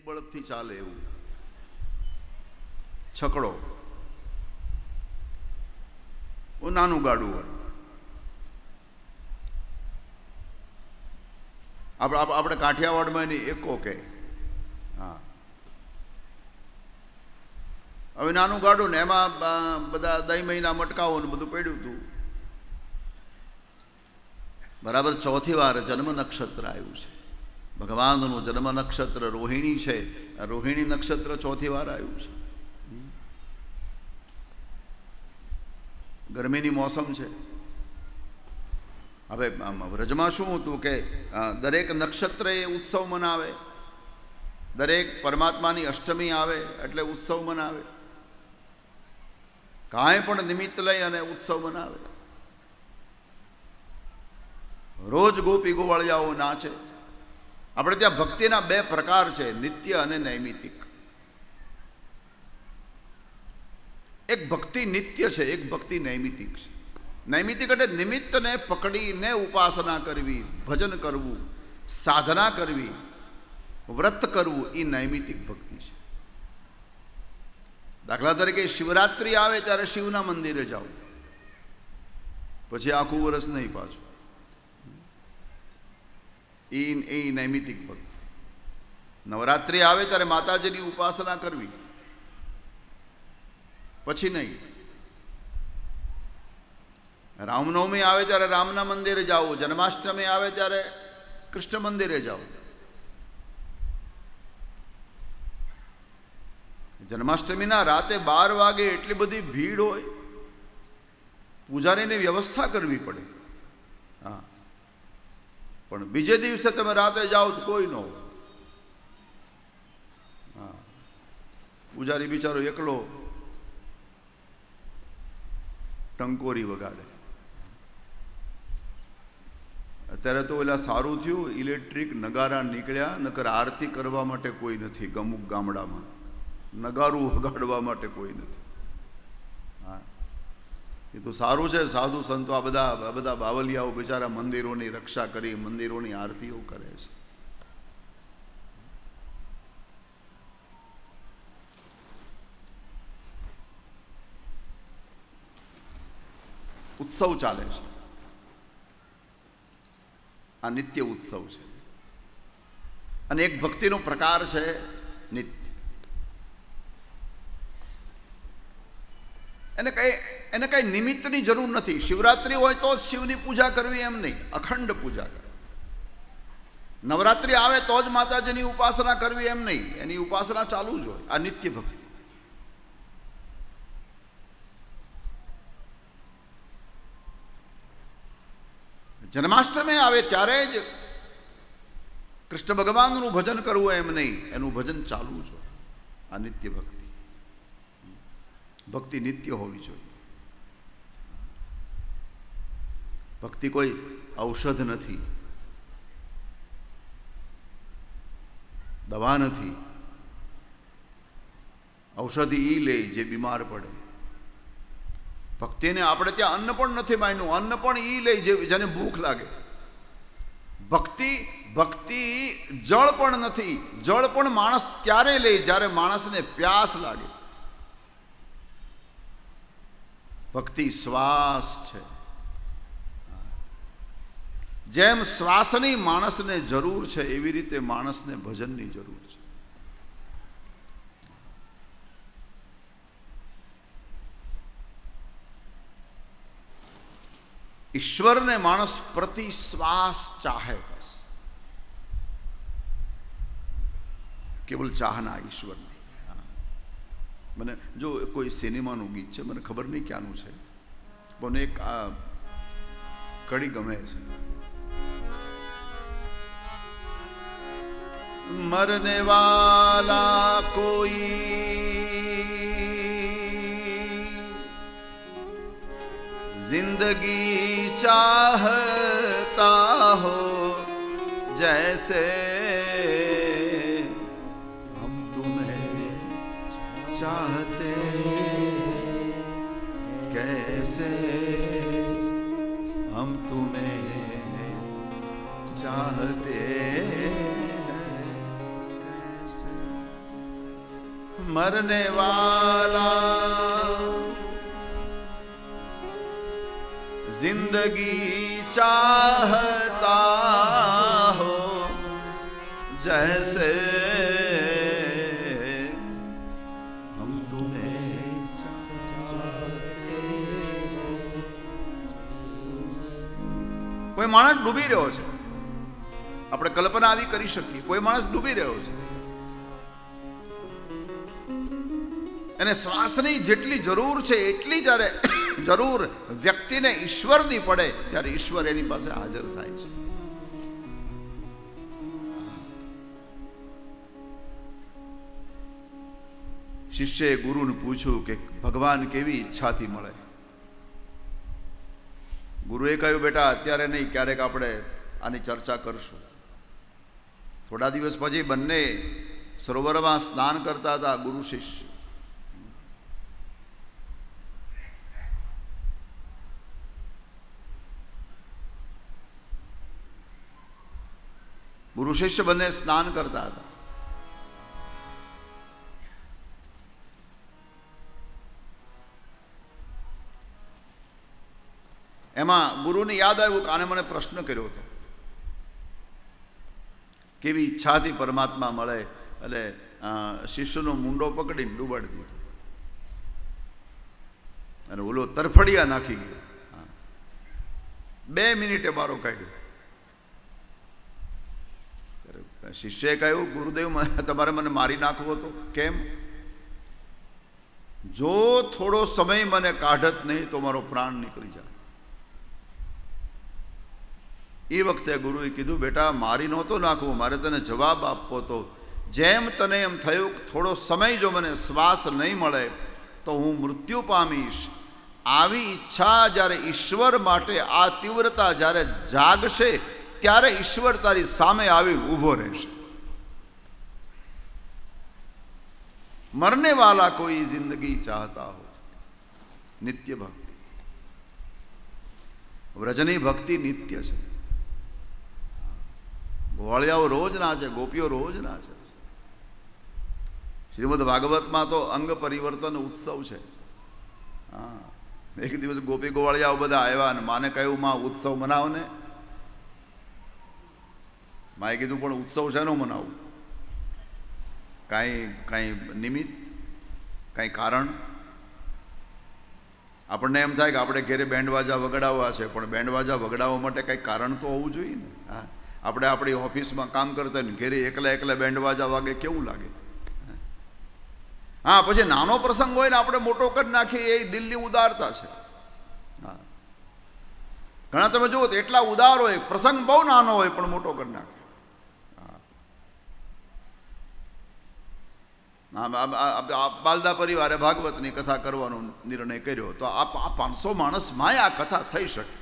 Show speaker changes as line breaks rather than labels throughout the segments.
બળદથી ચાલે એવું છકડો, નાનું ગાડું હોય. આપણે કાઠિયાવાડમાં એની એકો કે હા. હવે નાનું ગાડું ને એમાં બધા દહીં મહિના મટકાઓ ને બધું પડ્યું હતું. બરાબર ચોથી વાર જન્મ નક્ષત્ર આવ્યું છે. ભગવાનનું જન્મ નક્ષત્ર રોહિણી છે. આ રોહિણી નક્ષત્ર ચોથી વાર આવ્યું છે. ગરમીની મોસમ છે. હવે વ્રજમાં શું હતું કે દરેક નક્ષત્ર એ ઉત્સવ મનાવે, દરેક પરમાત્માની અષ્ટમી આવે એટલે ઉત્સવ મનાવે, કાંઈ પણ નિમિત્ત લઈ અને ઉત્સવ મનાવે. રોજ ગોપી ગોવાળિયાઓ નાચે. આપણે ત્યાં ભક્તિના બે પ્રકાર છે, નિત્ય અને નૈમિતિક. એક ભક્તિ નિત્ય છે, એક ભક્તિ નૈમિતિક છે. નૈમિતિક એટલે નિમિત્તને પકડીને ઉપાસના કરવી, ભજન કરવું, સાધના કરવી, વ્રત કરવું, એ નૈમિતિક ભક્તિ છે. દાખલા તરીકે શિવરાત્રિ આવે ત્યારે શિવના મંદિરે જાઓ, પછી આખું વર્ષ નહીં પાછું. એ નૈમિતિક ભક્તિ. નવરાત્રિ આવે ત્યારે માતાજીની ઉપાસના કરવી, પછી નહીં. રામનવમી આવે ત્યારે રામના મંદિરે જાઓ, જન્માષ્ટમી આવે ત્યારે કૃષ્ણ મંદિરે જાઓ. જન્માષ્ટમીના રાતે 12 વાગે એટલી બધી ભીડ હોય, પૂજારીની વ્યવસ્થા કરવી પડે. હા, પણ બીજે દિવસે તમે રાતે જાઓ તો કોઈ ન હોય. હા, પૂજારી બિચારો એકલો ટંકોરી વગાડે. અત્યારે તો ઓલા સારું થયું, ઇલેક્ટ્રિક નગારા નીકળ્યા, નકર આરતી કરવા માટે કોઈ નથી. અમુક ગામડામાં નગારું વગાડવા માટે કોઈ નથી. હા, એ તો સારું છે. સાધુ સંતો આ બધા બાવલિયાઓ બિચારા મંદિરોની રક્ષા કરી, મંદિરોની આરતીઓ કરે છે. ઉત્સવ ચાલે છે. આ નિત્ય ઉત્સવ છે. અને એક ભક્તિનો પ્રકાર છે નિત્ય. એને કઈ નિમિત્તની જરૂર નથી. શિવરાત્રિ હોય તો જ શિવની પૂજા કરવી એમ નહીં, અખંડ પૂજા કરવી. નવરાત્રિ આવે તો જ માતાજીની ઉપાસના કરવી એમ નહીં, એની ઉપાસના ચાલુ જ હોય. આ નિત્ય ભક્તિ. જન્માષ્ટમી આવે ત્યારે જ કૃષ્ણ ભગવાનનું ભજન કરવું એમ નહીં, એનું ભજન ચાલુ જ હોય. આ નિત્ય ભક્તિ. ભક્તિ નિત્ય હોવી જોઈએ. ભક્તિ કોઈ ઔષધ નથી, દવા નથી. ઔષધિ ઈ લે જે બીમાર પડે. ભક્તિને આપણે ત્યાં અન્ન પણ નથી માન્યું. અન્ન પણ ઈ લે જેને ભૂખ લાગે. ભક્તિ જળ પણ નથી. જળ પણ માણસ ત્યારે લે જ્યારે માણસને પ્યાસ લાગે. ભક્તિ શ્વાસ છે. જેમ શ્વાસની માણસને જરૂર છે એવી રીતે માણસને ભજનની જરૂર છે. ઈશ્વરને માણસ પ્રતિ શ્વાસ ચાહે. બસ કેવલ ચાહના ઈશ્વરની. મને જો કોઈ સિનેમાનું ગીત છે, મને ખબર નહીં ક્યાંનું છે, પણ એક આ કડી ગમે છે. મરને વાલા કોઈ जिंदगी चाहता हो जैसे हम तुम्हें चाहते कैसे हम तुम्हें चाहते कैसे मरने वाला जिंदगी चाहता हो जैसे हम तुम्हें चाहते। કોઈ માણસ ડૂબી રહ્યો છે, આપણે કલ્પના આવી કરી શકીએ. કોઈ માણસ ડૂબી રહ્યો છે, એને શ્વાસની જેટલી જરૂર છે એટલી જ્યારે જરૂર વ્યક્તિને ઈશ્વરની પડે ત્યારે ઈશ્વર એની પાસે હાજર થાય છે. શિષ્યએ ગુરુને પૂછ્યું કે ભગવાન કેવી ઈચ્છાથી મળે? ગુરુએ કહ્યું, બેટા અત્યારે નહીં, ક્યારેક આપણે આની ચર્ચા કરશું. થોડા દિવસ પછી બંને સરોવરમાં સ્નાન કરતા હતા, ગુરુ શિષ્ય. ગુરુ શિષ્ય બંને સ્નાન કરતા હતા. એમાં ગુરુને યાદ આવ્યું કે આને મને પ્રશ્ન કર્યો હતો, કેવી ઈચ્છાથી પરમાત્મા મળે. એટલે શિષ્યનો મુંડો પકડીને ડૂબાડી દીધો અને ઓલો તરફડિયા નાખી ગયો. 2 મિનિટે બારો કાઢ્યો. શિષ્યએ કહ્યું, ગુરુદેવ તમારે મને મારી નાખવો હતો. કેમ? જો થોડો સમય મને કાઢત નહીં તો મારો પ્રાણ નીકળી જાય. એ વખતે ગુરુએ કીધું, બેટા મારી નહોતો નાખવો, મારે તને જવાબ આપવો હતો. જેમ તને એમ થયું થોડો સમય જો મને શ્વાસ નહીં મળે તો હું મૃત્યુ પામીશ, આવી ઈચ્છા જ્યારે ઈશ્વર માટે આ તીવ્રતા જ્યારે જાગશે ત્યારે ઈશ્વર તારી સામે આવી ઊભો રહેશે. મરને વાલા કોઈ જિંદગી ચાહતા હો. નિત્ય ભક્તિ, વ્રજની ભક્તિ નિત્ય છે. ગોવાળિયાઓ રોજ નાચે, ગોપીઓ રોજ નાચે. શ્રીમદ ભાગવતમાં તો અંગ પરિવર્તન ઉત્સવ છે. હા, એક દિવસ ગોપી ગોવાળિયાઓ બધા આવ્યા અને માને કહ્યું, માં ઉત્સવ મનાવો ને. માએ કીધું, પણ ઉત્સવ શેનો મનાવું? કાંઈ નિમિત્ત, કાંઈ કારણ? આપણને એમ થાય કે આપણે ઘેરે બેન્ડ વાજા વગાડવા છે, પણ બેન્ડ વાજા વગાડવા માટે કંઈક કારણ તો હોવું જોઈએ ને. હા, આપણે આપણી ઓફિસમાં કામ કરતા ને ઘેરે એકલા બેન્ડ વાજા વાગે કેવું લાગે? હા, પછી નાનો પ્રસંગ હોય ને આપણે મોટો કરી નાખીએ, એ દિલની ઉદારતા છે. હા, ઘણા તમે જુઓ તો એટલા ઉદાર હોય, પ્રસંગ બહુ નાનો હોય પણ મોટો કરી નાખે. બાલદા પરિવારે ભાગવતની કથા કરવાનો નિર્ણય કર્યો તો આ 500 માણસમાં આ કથા થઈ શકે.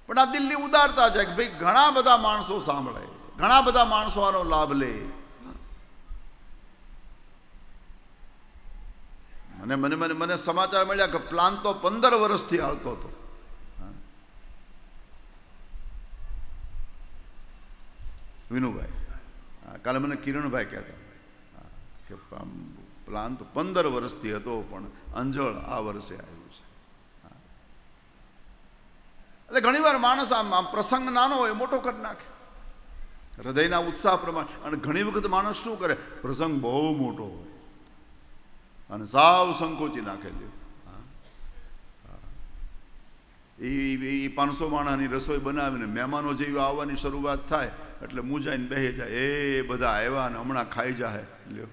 પણ આ દિલની ઉદારતા છે કે ભાઈ ઘણા બધા માણસો સાંભળે, ઘણા બધા માણસો આનો લાભ લે. મને સમાચાર મળ્યા કે પ્લાન તો 15 વર્ષથી હાલતો હતો. વિનુભાઈ, કાલે મને કિરણભાઈ કહેતા કે પ્લાન તો 15 વર્ષથી હતો પણ અંજળ આ વર્ષે આવ્યું છે. એટલે ઘણી વાર માણસ આમ પ્રસંગ નાનો હોય મોટો કરી નાખે હૃદયના ઉત્સાહ પ્રમાણે. અને ઘણી વખત માણસ શું કરે, પ્રસંગ બહુ મોટો હોય અને સાવ સંકોચી નાખે છે. એ 500 માણસની રસોઈ બનાવીને મહેમાનો જેવી આવવાની શરૂઆત થાય એટલે મૂંઝાઈને બેસી જાય, એ બધા આવ્યા ને હમણાં ખાઈ જાય, લ્યો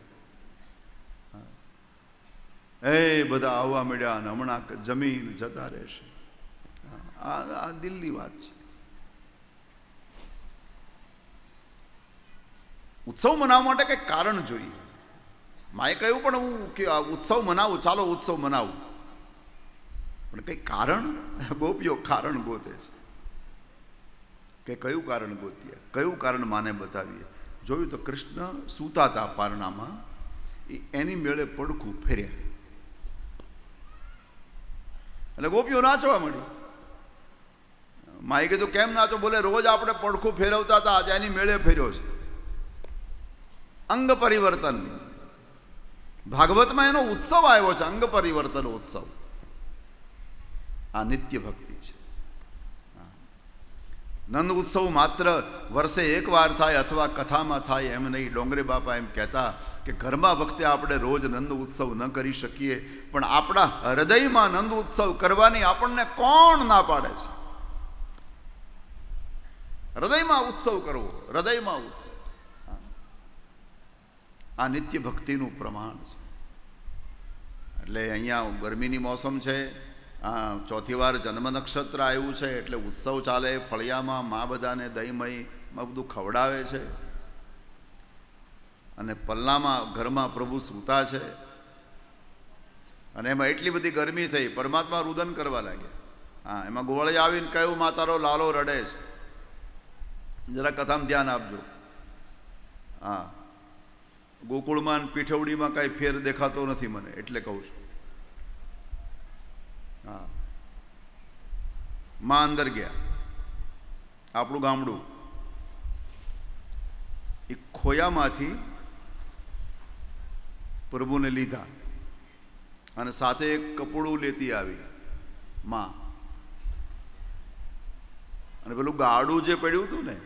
એ બધા આવવા મળ્યા અને હમણાં જમીન જતા રહેશે. આ દિલની વાત છે. ઉત્સવ મનાવવા માટે કંઈક કારણ જોઈએ. માએ કહ્યું પણ હું કે ઉત્સવ મનાવું, ચાલો ઉત્સવ મનાવું, પણ કંઈક કારણ. ગોપીઓ કારણ ગોતે છે કે કયું કારણ ગોતીએ, કયું કારણ માને બતાવીએ. જોયું તો કૃષ્ણ સૂતા હતા પારણામાં, એની મેળે પડખું ફેર્યા એટલે ગોપીઓ નાચવા મળી. માએ કીધું કેમ નાચો? બોલે રોજ આપણે પડખું ફેરવતા હતા, આજે એની મેળે ફેર્યો છે. અંગ પરિવર્તન. ભાગવતમાં એનો ઉત્સવ આવ્યો છે, અંગ પરિવર્તન ઉત્સવ. આ નિત્ય ભક્તિ છે. નંદ ઉત્સવ માત્ર વર્ષે એકવાર થાય અથવા કથામાં થાય એમ નહીં. ડોંગરે બાપા એમ કહેતા કે ઘરમાં વખતે આપણે રોજ નંદ ઉત્સવ ન કરી શકીએ, પણ આપણા હૃદયમાં નંદ ઉત્સવ કરવાની આપણને કોણ ના પાડે છે? હૃદયમાં ઉત્સવ કરવો, હૃદયમાં ઉત્સવ. આ નિત્ય ભક્તિનું પ્રમાણ છે. એટલે અહીંયા ગરમીની મોસમ છે, ચોથી વાર જન્મ નક્ષત્ર આવ્યું છે, એટલે ઉત્સવ ચાલે. ફળિયામાં મા બધાને દહીંમયમાં બધું ખવડાવે છે, અને પલ્લામાં ઘરમાં પ્રભુ સૂતા છે. અને એમાં એટલી બધી ગરમી થઈ, પરમાત્મા રુદન કરવા લાગ્યા. એમાં ગોવાળે આવીને કહ્યું, માતારો લાલો રડે છે, જરા કથામાં ધ્યાન આપજો. ગોકુળમાં પીઠવડીમાં કાંઈ ફેર દેખાતો નથી મને, એટલે કહું છું. માં અંદર ગયા. આપણું ગામડું એ ખોયામાંથી પ્રભુને લીધા, અને સાથે એક કપડું લેતી આવી માં. અને પેલું ગાડું જે પડ્યું હતું ને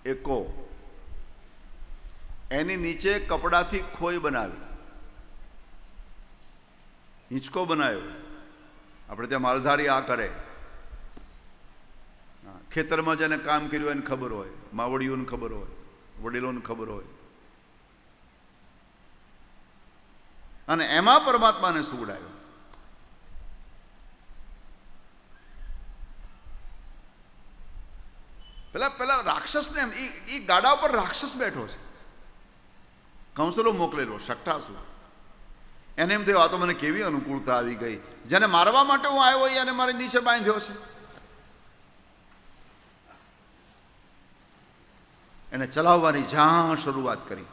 એકો, એની નીચે કપડાથી ખોઈ બનાવી, હિંચકો બનાવ્યો. આપણે ત્યાં માલધારી આ કરે, ખેતરમાં જેને કામ કર્યું એને ખબર હોય, માવડીઓને ખબર હોય, વડીલોને ખબર હોય. અને એમાં પરમાત્માને સુવડાવ્યો. પેલા રાક્ષસને એમ, એ ગાડા ઉપર રાક્ષસ બેઠો છે, કાઉન્સલો મોકલેલો શકટાસુર. એને એમ થયું, આ તો મને કેવી અનુકૂળતા આવી ગઈ, જેને મારવા માટે હું આવ્યો હોય એને મારી નીચે બાંધ્યો છે. એને ચલાવવાની જ્યાં શરૂઆત કરી,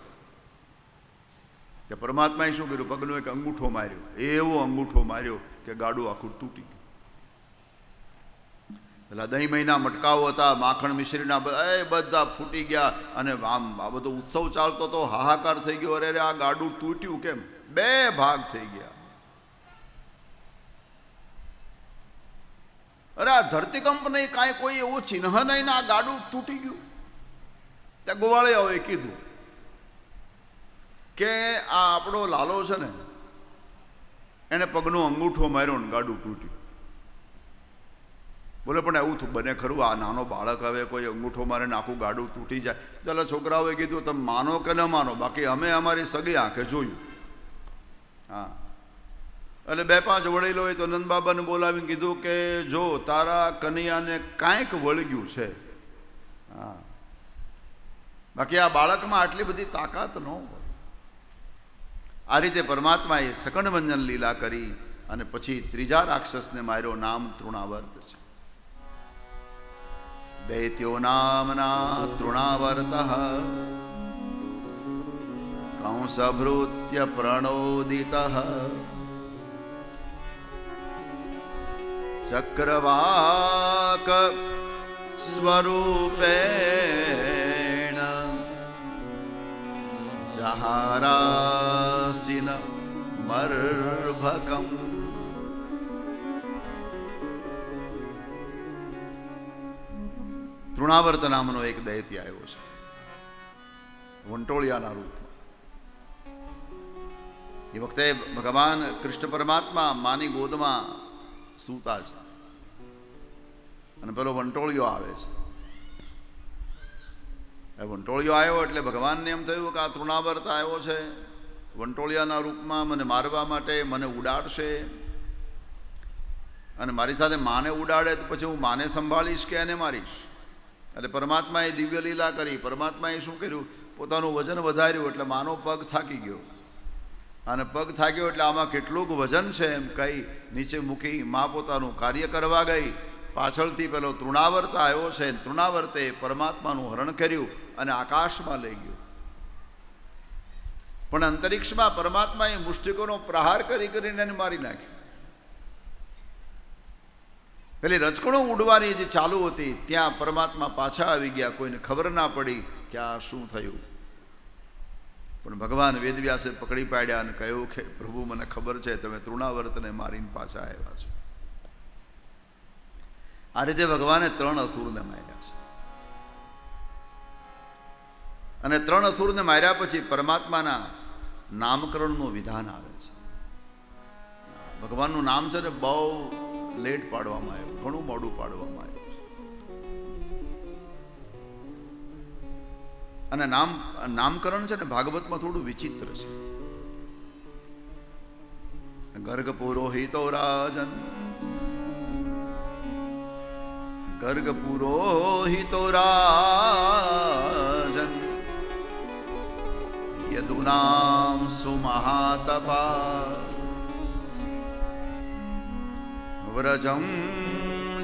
કે પરમાત્માએ શું કર્યું? પગનો એક અંગૂઠો માર્યો, એવો અંગૂઠો માર્યો કે ગાડું આખું તૂટી ગયું. પેલા દહીં મહિના મટકાઓ હતા, માખણ મિશ્રીના બધા ફૂટી ગયા. અને આમ આ બધો ઉત્સવ ચાલતો તો હાહાકાર થઈ ગયો. અરે આ ગાડું તૂટ્યું કેમ? 2 ભાગ થઈ ગયા. અરે આ ધરતીકંપ નહીં, કાંઈ કોઈ એવું ચિહ્ન નહીં ને આ ગાડું તૂટી ગયું. ત્યાં ગોવાળે હવે કીધું કે આ આપણો લાલો છે ને, એને પગનો અંગૂઠો માર્યો ને ગાડું તૂટ્યું. બોલે પણ એવું બને ખરું? આ નાનો બાળક હવે કોઈ અંગૂઠો મારે ને આખું ગાડું તૂટી જાય? ચાલો છોકરાઓએ કીધું, તમે માનો કે ન માનો, બાકી અમે અમારી સગી આંખે જોયું. એટલે 2-5 વડીલોએ તો નંદબાબાને બોલાવીને કીધું કે જો તારા કનૈયાને કાંઈક વળગ્યું છે, બાકી આ બાળકમાં આટલી બધી તાકાત ન હોય. આ રીતે પરમાત્માએ સકંડભંજન લીલા કરી અને પછી ત્રીજા રાક્ષસને માર્યો. નામ તૃણાવર્ત છે. દૈત્યો નામના તૃણાવર્ત કંસભૃત્ય પ્રણોદિત ચક્રવાક સ્વરૂપેણ જહારાસિન મર્ભકમ. તૃણાવર્ત નામનો એક દૈત્ય આવ્યો છે, વંટોળિયાના રૂપમાં. એ વખતે ભગવાન કૃષ્ણ પરમાત્મા માની ગોદમાં સૂતા છે, અને પેલો વંટોળિયો આવે છે. વંટોળિયો આવ્યો એટલે ભગવાનને એમ થયું કે આ તૃણાવર્ત આવ્યો છે વંટોળિયાના રૂપમાં, મને મારવા માટે, મને ઉડાડશે. અને મારી સાથે માને ઉડાડે તો પછી હું માને સંભાળીશ કે એને મારીશ? એટલે પરમાત્માએ દિવ્ય લીલા કરી. પરમાત્માએ શું કર્યું? પોતાનું વજન વધાર્યું, એટલે માનો પગ થાકી ગયો. અને પગ થાક્યો એટલે આમાં કેટલું વજન છે એમ કહી નીચે મૂકી મા પોતાનું કાર્ય કરવા ગઈ. પાછળથી પેલો તૃણાવર્ત આવ્યો છે, તૃણાવર્તે પરમાત્માનું હરણ કર્યું અને આકાશમાં લઈ ગયું. પણ અંતરિક્ષમાં પરમાત્માએ મુષ્ટિકોનો પ્રહાર કરીને એને મારી નાખ્યો. પેલી રચકણો ઉડવાની જે ચાલુ હતી ત્યાં પરમાત્મા પાછા આવી ગયા. કોઈને ખબર ના પડી કે આ શું થયું. પણ ભગવાન વેદવ્યાસે પકડી પાડ્યા અને કહ્યું કે પ્રભુ મને ખબર છે તમે તૃણાવર્તને મારીને પાછા આવ્યા છો. આ રીતે ભગવાને 3 અસુરને માર્યા છે. અને 3 અસુરને માર્યા પછી પરમાત્માના નામકરણનું વિધાન આવે છે. ભગવાનનું નામ છે ને બહુ લેટ પાડવામાં આવ્યું, ઘણું મોડું પાડવામાં આવ્યું છે. અને નામકરણ છે ને ભાગવતમાં થોડું વિચિત્ર છે. ગર્ગ પુરોહિતો રાજન, ગર્ગ પુરોહિતો રાજન યદુનામ સુમહાતપા વ્રજમ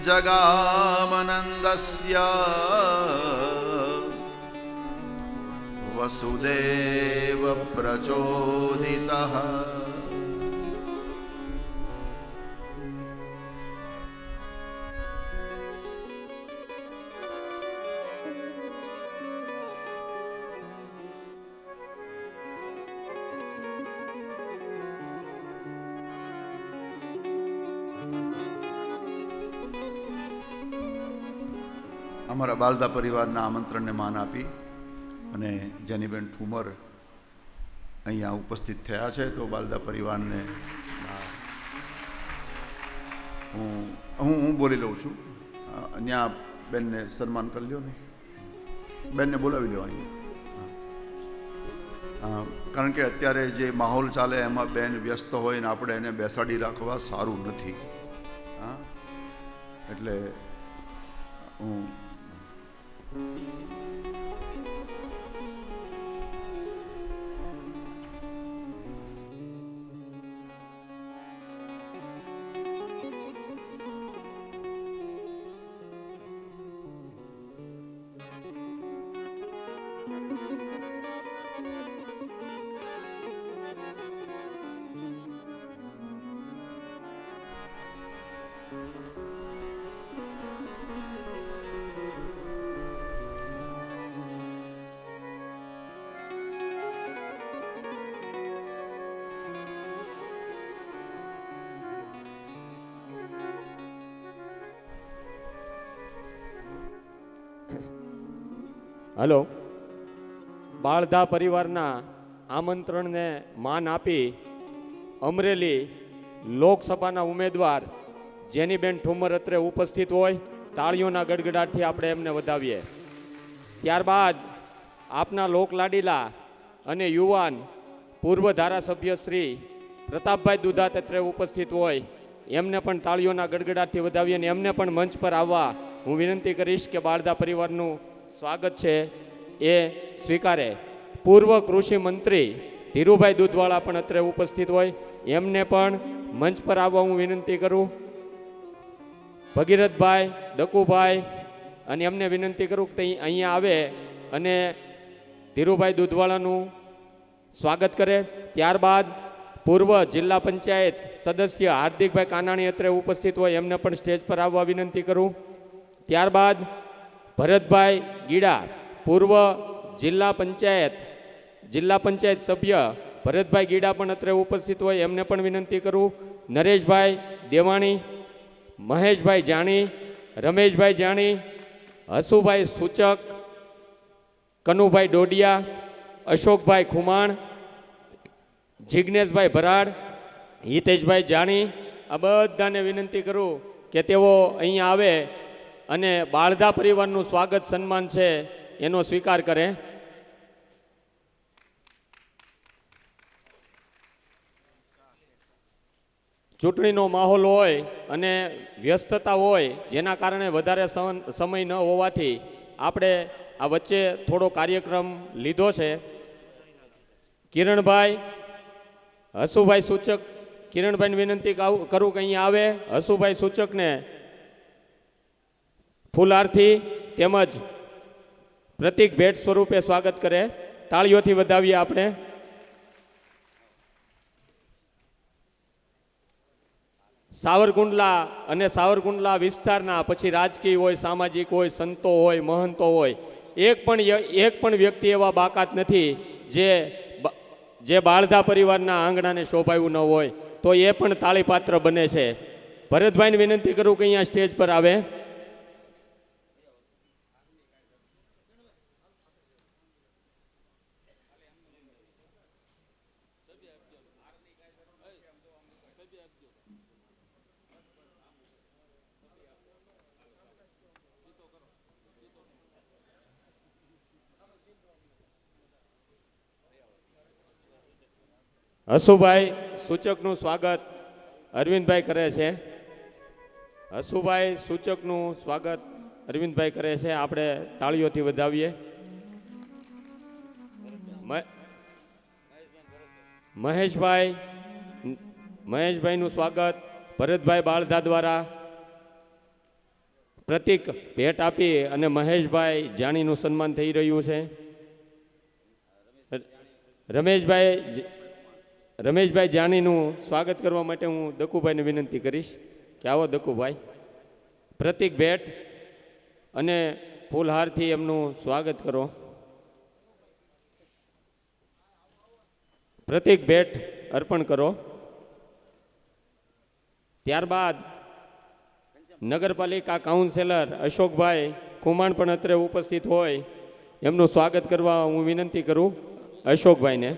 જગામનંદસ્ય વસુદેવ પ્રચોદિતઃ. અમારા બાલદા પરિવારના આમંત્રણને માન આપી અને જેનીબેન ઠુમર અહીંયા ઉપસ્થિત થયા છે, તો બાલદા પરિવારને હું બોલી લઉં છું. અહીંયા બેનને સન્માન કરી લ્યો ને, બેનને બોલાવી લો અહીંયા, કારણ કે અત્યારે જે માહોલ ચાલે એમાં બેન વ્યસ્ત હોય ને આપણે એને બેસાડી રાખવા સારું નથી. હા, એટલે હું
હલો, બાળધા પરિવારના આમંત્રણને માન આપી અમરેલી લોકસભાના ઉમેદવાર જેનીબેન ઠુમર અત્રે ઉપસ્થિત હોય, તાળીઓના ગડગડાટથી આપણે એમને વધાવીએ. ત્યારબાદ આપના લોકલાડીલા અને યુવાન પૂર્વ ધારાસભ્ય શ્રી પ્રતાપભાઈ દુધાત અત્રે ઉપસ્થિત હોય, એમને પણ તાળીઓના ગડગડાટથી વધાવીએ અને એમને પણ મંચ પર આવવા હું વિનંતી કરીશ કે બાળધા પરિવારનું સ્વાગત છે એ સ્વીકારે. પૂર્વ કૃષિ મંત્રી ધીરુભાઈ દૂધવાળા પણ અત્રે ઉપસ્થિત હોય, એમને પણ મંચ પર આવવા હું વિનંતી કરું. ભગીરથભાઈ, દકુભાઈ અને એમને વિનંતી કરું કે અહીંયા આવે અને ધીરુભાઈ દૂધવાળાનું સ્વાગત કરે. ત્યારબાદ પૂર્વ જિલ્લા પંચાયત સદસ્ય હાર્દિકભાઈ કાનાણી અત્રે ઉપસ્થિત હોય, એમને પણ સ્ટેજ પર આવવા વિનંતી કરું. ત્યારબાદ ભરતભાઈ ગીડા, પૂર્વ જિલ્લા પંચાયત સભ્ય ભરતભાઈ ગીડા પણ અત્રે ઉપસ્થિત હોય, એમને પણ વિનંતી કરું. નરેશભાઈ દેવાણી, મહેશભાઈ જાણી, રમેશભાઈ જાણી, હસુભાઈ સૂચક, કનુભાઈ ડોડિયા, અશોકભાઈ ખુમાણ, જિજ્ઞેશભાઈ ભરાડ, હિતેશભાઈ જાણી, આ બધાને વિનંતી કરું કે તેઓ અહીંયા આવે અને બાળધા પરિવારનું સ્વાગત સન્માન છે એનો સ્વીકાર કરે. ચૂંટણીનો માહોલ હોય અને વ્યસ્તતા હોય, જેના કારણે વધારે સમય ન હોવાથી આપણે આ વચ્ચે થોડો કાર્યક્રમ લીધો છે. કિરણભાઈ, હસુભાઈ સૂચક, કિરણભાઈને વિનંતી કરું કે અહીંયા આવે. હસુભાઈ સૂચકને ફૂલહારથી તેમજ પ્રતિક ભેટ સ્વરૂપે સ્વાગત કરે. તાળીઓથી વધાવીએ આપણે. સાવરકુંડલા અને સાવરકુંડલા વિસ્તારના પછી રાજકીય હોય, સામાજિક હોય, સંતો હોય, મહંતો હોય, એક પણ વ્યક્તિ એવા બાકાત નથી જે જે બાળધા પરિવારના આંગણાને શોભાયું ન હોય તો એ પણ તાળીપાત્ર બને છે. ભરતભાઈને વિનંતી કરું કે અહીંયા સ્ટેજ પર આવે. હસુભાઈ સૂચકનું સ્વાગત અરવિંદભાઈ કરે છે. હસુભાઈ સૂચકનું સ્વાગત અરવિંદભાઈ કરે છે. આપણે તાળીઓથી વધાવીએ. મહેશભાઈનું સ્વાગત ભરતભાઈ બાળધા દ્વારા પ્રતિક ભેટ આપી અને મહેશભાઈ જાણીનું સન્માન થઈ રહ્યું છે. રમેશભાઈ જાણીનું સ્વાગત કરવા માટે હું દકુભાઈને વિનંતી કરીશ કે આવો દકુભાઈ. પ્રતિક ભેટ અને ફૂલહારથી એમનું સ્વાગત કરો. પ્રતિક ભેટ અર્પણ કરો. ત્યારબાદ નગરપાલિકા કાઉન્સિલર અશોકભાઈ ખુમાણ પણ અત્રે ઉપસ્થિત હોય એમનું સ્વાગત કરવા હું વિનંતી કરું અશોકભાઈને.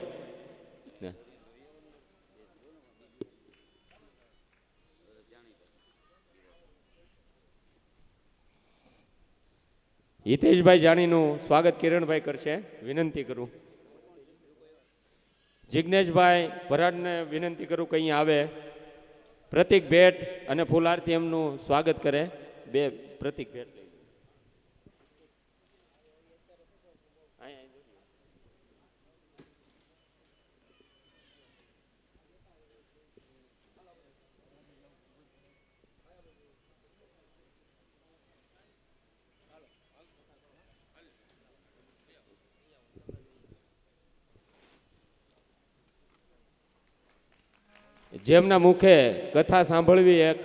હિતેશભાઈ જાણીનું સ્વાગત કિરણભાઈ કરશે, વિનંતી કરું. જિજ્ઞેશભાઈ ભરાડને વિનંતી કરું કે અહીંયા આવે. પ્રતિક ભેટ અને ફૂલહારથી એમનું સ્વાગત કરે. બે પ્રતિક ભેટ જેમના મુખે કથા સાંભળવી એક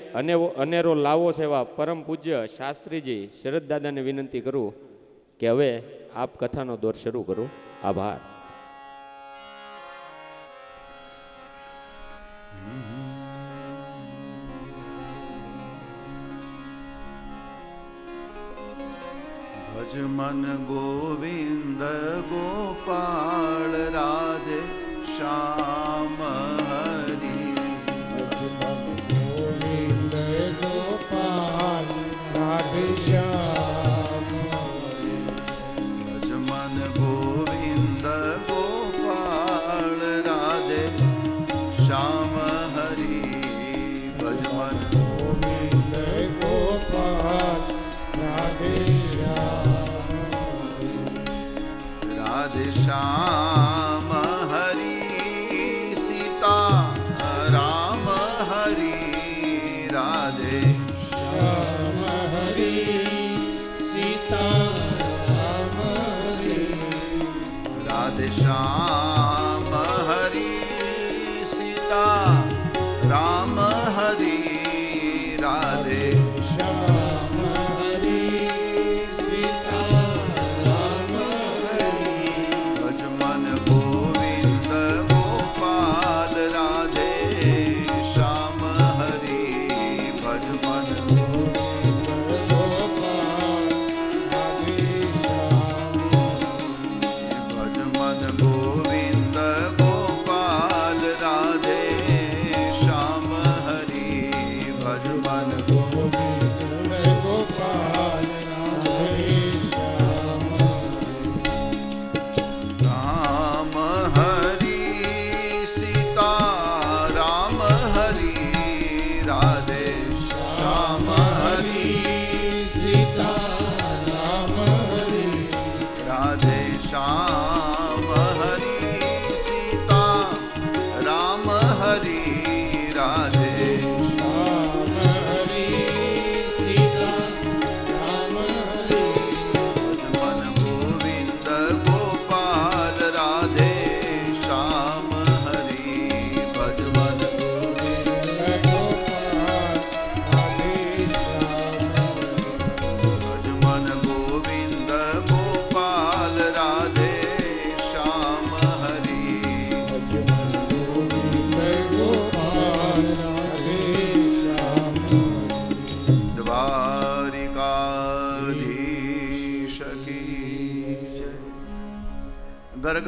અનેરો લાવો છે એવા પરમ પૂજ્ય શાસ્ત્રીજી શરદદાદાને વિનંતી કરું કે હવે આપ કથાનો દોર શરૂ કરો. આભાર.
ભજ મન ગોવિંદ ગોપાળ રાધે શ્યામ હરી.
ગોવિંદ ગોપાલ રાધે શ્યામ.
ભજ મન ગોવિંદ ગોપાળ રાધે શ્યામ હરી. ભજ મન
ગોવિંદ ગોપાલ રાધે શ્યામ.
રાધે શ્યામ હરી.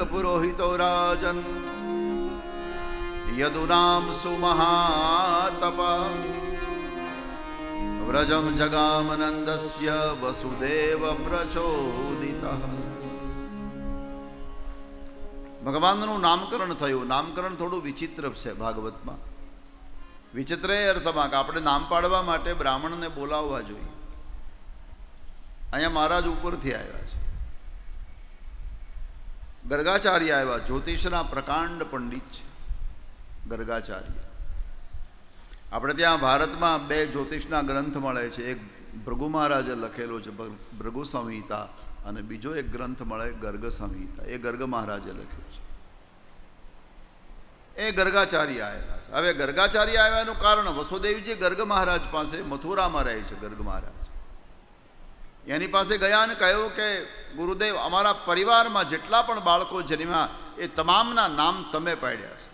પુરોહિતો રાજન યદુનામ સુમહાતપા વ્રજમ જગામનંદસ્ય વસુદેવ પ્રચોદિતઃ. ભગવાનનું નામકરણ થયું. નામકરણ થોડું વિચિત્ર છે ભાગવતમાં. વિચિત્ર એ અર્થમાં કે આપણે નામ પાડવા માટે બ્રાહ્મણને બોલાવવા જોઈએ. અહીંયા મહારાજ ઉપરથી આવ્યા છે, ગર્ગાચાર્ય આવ્યા, જ્યોતિષના પ્રકાંડ પંડિત છે ગર્ગાચાર્ય. આપણે ત્યાં ભારતમાં બે જ્યોતિષના ગ્રંથ મળે છે. એક ભૃગુ મહારાજે લખેલો છે ભૃગુ સંહિતા, અને બીજો એક ગ્રંથ મળે ગર્ગ સંહિતા, એ ગર્ગ મહારાજે લખ્યો છે. એ ગર્ગાચાર્ય આવ્યા છે. હવે ગર્ગાચાર્ય આવ્યાનું કારણ, વસુદેવજી ગર્ગ મહારાજ પાસે મથુરામાં રહે છે. ગર્ગ મહારાજ એની પાસે ગયા અને કહ્યું કે ગુરુદેવ, અમારા પરિવારમાં જેટલા પણ બાળકો જન્મ્યા એ તમામના નામ તમે પાડ્યા છે,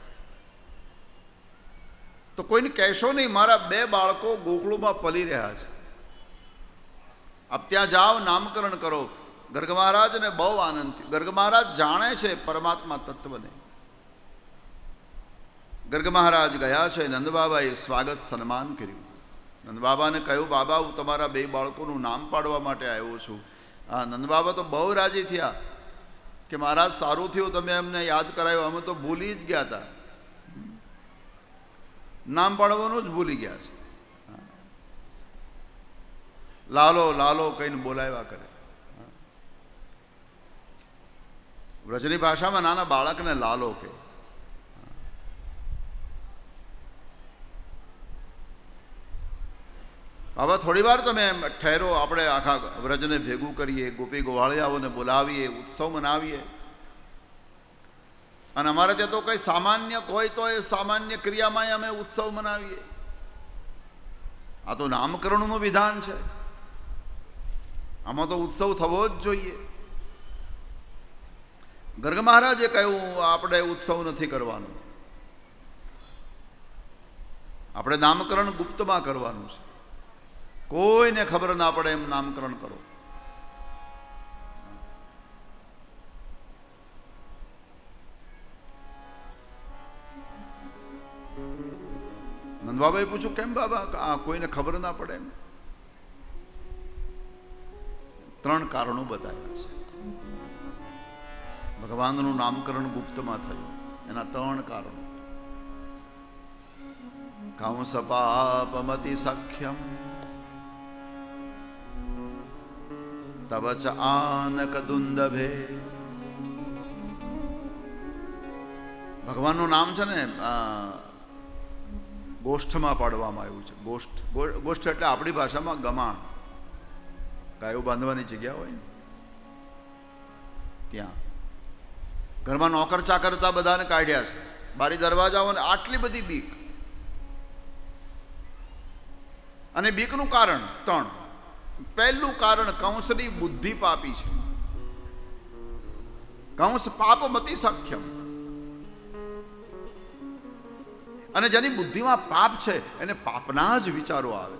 તો કોઈને કહેશો નહીં, મારા 2 બાળકો ગોકુળમાં પલી રહ્યા છે, આપ ત્યાં જાઓ, નામકરણ કરો. ગર્ગ મહારાજને બહુ આનંદ થયો. ગર્ગ મહારાજ જાણે છે પરમાત્મા તત્વને. ગર્ગ મહારાજ ગયા છે. નંદબાબાએ સ્વાગત સન્માન કર્યું. નંદબાબાને કહ્યું, બાબા, હું તમારા 2 બાળકોનું નામ પાડવા માટે આવ્યો છું. હા, નંદબાબા તો બહુ રાજી થયા કે મહારાજ, સારું થયું તમે અમને યાદ કરાયો, અમે તો ભૂલી જ ગયા હતા, નામ પાડવાનું જ ભૂલી ગયા છે. લાલો લાલો કહીને બોલાવ્યા કરે. વ્રજની ભાષામાં નાના બાળકને લાલો કહે. બાબા, થોડી વાર તમે ઠહેરો, આપણે આખા વ્રજને ભેગું કરીએ, ગોપી ગોવાળિયાઓને બોલાવીએ, ઉત્સવ મનાવીએ. અને અમારે ત્યાં તો કંઈ સામાન્ય હોય તો એ સામાન્ય ક્રિયામાં અમે ઉત્સવ મનાવીએ. આ તો નામકરણનું વિધાન છે, આમાં તો ઉત્સવ થવો જ જોઈએ. ગર્ગ મહારાજે કહ્યું, આપણે ઉત્સવ નથી કરવાનું, આપણે નામકરણ ગુપ્તમાં કરવાનું છે, કોઈને ખબર ના પડે એમ નામકરણ કરો. નંદબાબાએ પૂછ્યું, કેમ બાબા, કોઈને ખબર ના પડે એમ? 3 કારણો બતાવ્યા છે. ભગવાનનું નામકરણ ગુપ્તમાં થયું એના 3 કારણો. કંસ પાપમતિ સખ્યમ તવ ચ આનક દુંદભે. ભગવાનનું નામ છે ને ગોષ્ઠમાં પાડવામાં આવ્યું છે. ગોષ્ઠ એટલે આપણી ભાષામાં ગમાણ, ગાયો બાંધવાની જગ્યા હોય ને ત્યાં. ઘરમાં નોકર ચાકરતા બધાને કાઢ્યા છે, બારી દરવાજાઓને આટલી બધી બીક. અને બીકનું કારણ 3. પહેલું કારણ, કંસની બુદ્ધિ પાપી છે. કંસ પાપમતિ સખ્યમ, અને જેની બુદ્ધિમાં પાપ છે એને પાપના જ વિચારો આવે.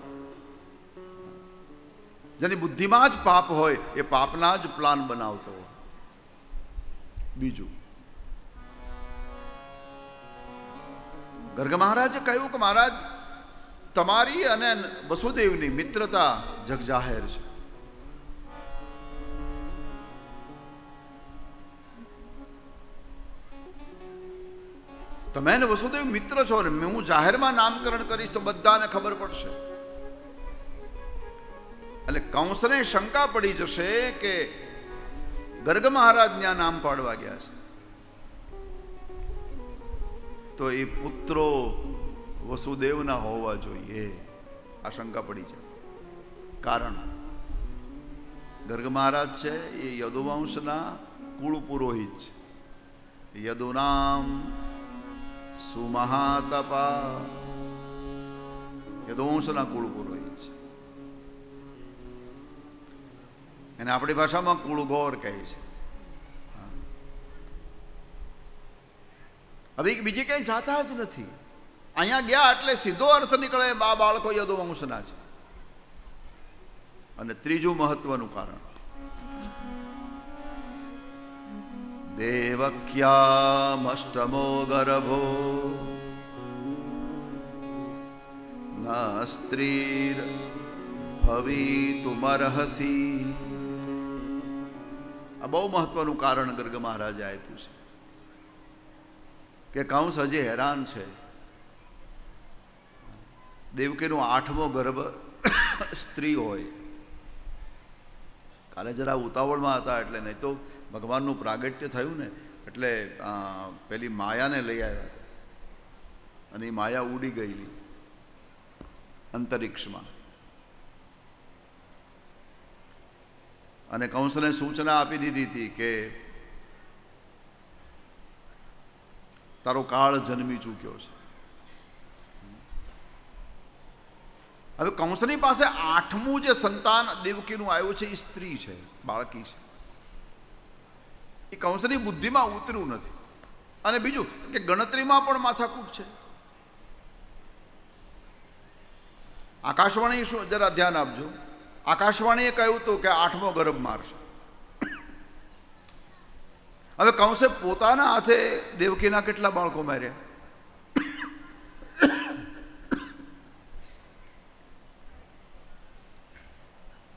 જેની બુદ્ધિમાં જ પાપ હોય એ પાપના જ પ્લાન બનાવતો હોય. બીજું, ગર્ગ મહારાજે કહ્યું કે મહારાજ, તમારી અને વસુદેવની મિત્રતા જગજાહેર છે. તમે ને વસુદેવ મિત્ર છો ને, હું જાહેરમાં નામકરણ કરીશ તો બધાને ખબર પડશે. એટલે કંસને શંકા પડી જશે કે ગર્ગ મહારાજ ત્યાં નામ પાડવા ગયા છે, તો એ પુત્રો વસુદેવના હોવા જોઈએ, આ શંકા પડી છે. કારણ, ગર્ગ મહારાજ છે એ યદુવંશના કુળ પુરોહિત છે. યદુનામ સુમહાતપા, યદુવંશના કુળ પુરોહિત છે. એને આપણી ભાષામાં કુળગોર કહે છે. હવે બીજી કઈ જાતા જ નથી. અહીંયા ગયા એટલે સીધો અર્થ નીકળે, 2 બાળકો યદુવંશના છે. અને ત્રીજું મહત્વનું કારણ, દેવક્યામષ્ટમો ગર્ભો ન સ્ત્રીર ભવિતુમર્હસી. આ બહુ મહત્વનું કારણ ગર્ગ મહારાજે આપ્યું છે કે કંસ હજી હેરાન છે. દેવકીનો 8મો ગર્ભ સ્ત્રી હોય. કાલે જરા ઉતાવળમાં હતા એટલે, નહીં તો ભગવાનનું પ્રાગટ્ય થયું ને એટલે પેલી માયાને લઈ આવ્યા અને એ માયા ઉડી ગયેલી અંતરિક્ષમાં. અને કંસને સૂચના આપી દીધી હતી કે તારો કાળ જન્મી ચૂક્યો છે. હવે કંસની પાસે 8મું જે સંતાન દેવકીનું આવ્યું છે એ સ્ત્રી છે, બાળકી છે. એ કંસની બુદ્ધિમાં ઉતર્યું નથી. અને બીજું કે ગણતરીમાં પણ માથાકૂટ છે. આકાશવાણી શું, જરા ધ્યાન આપજો, આકાશવાણીએ કહ્યું હતું કે 8મો ગર્ભ મારશે. હવે કંસે પોતાના હાથે દેવકીના કેટલા બાળકો માર્યા?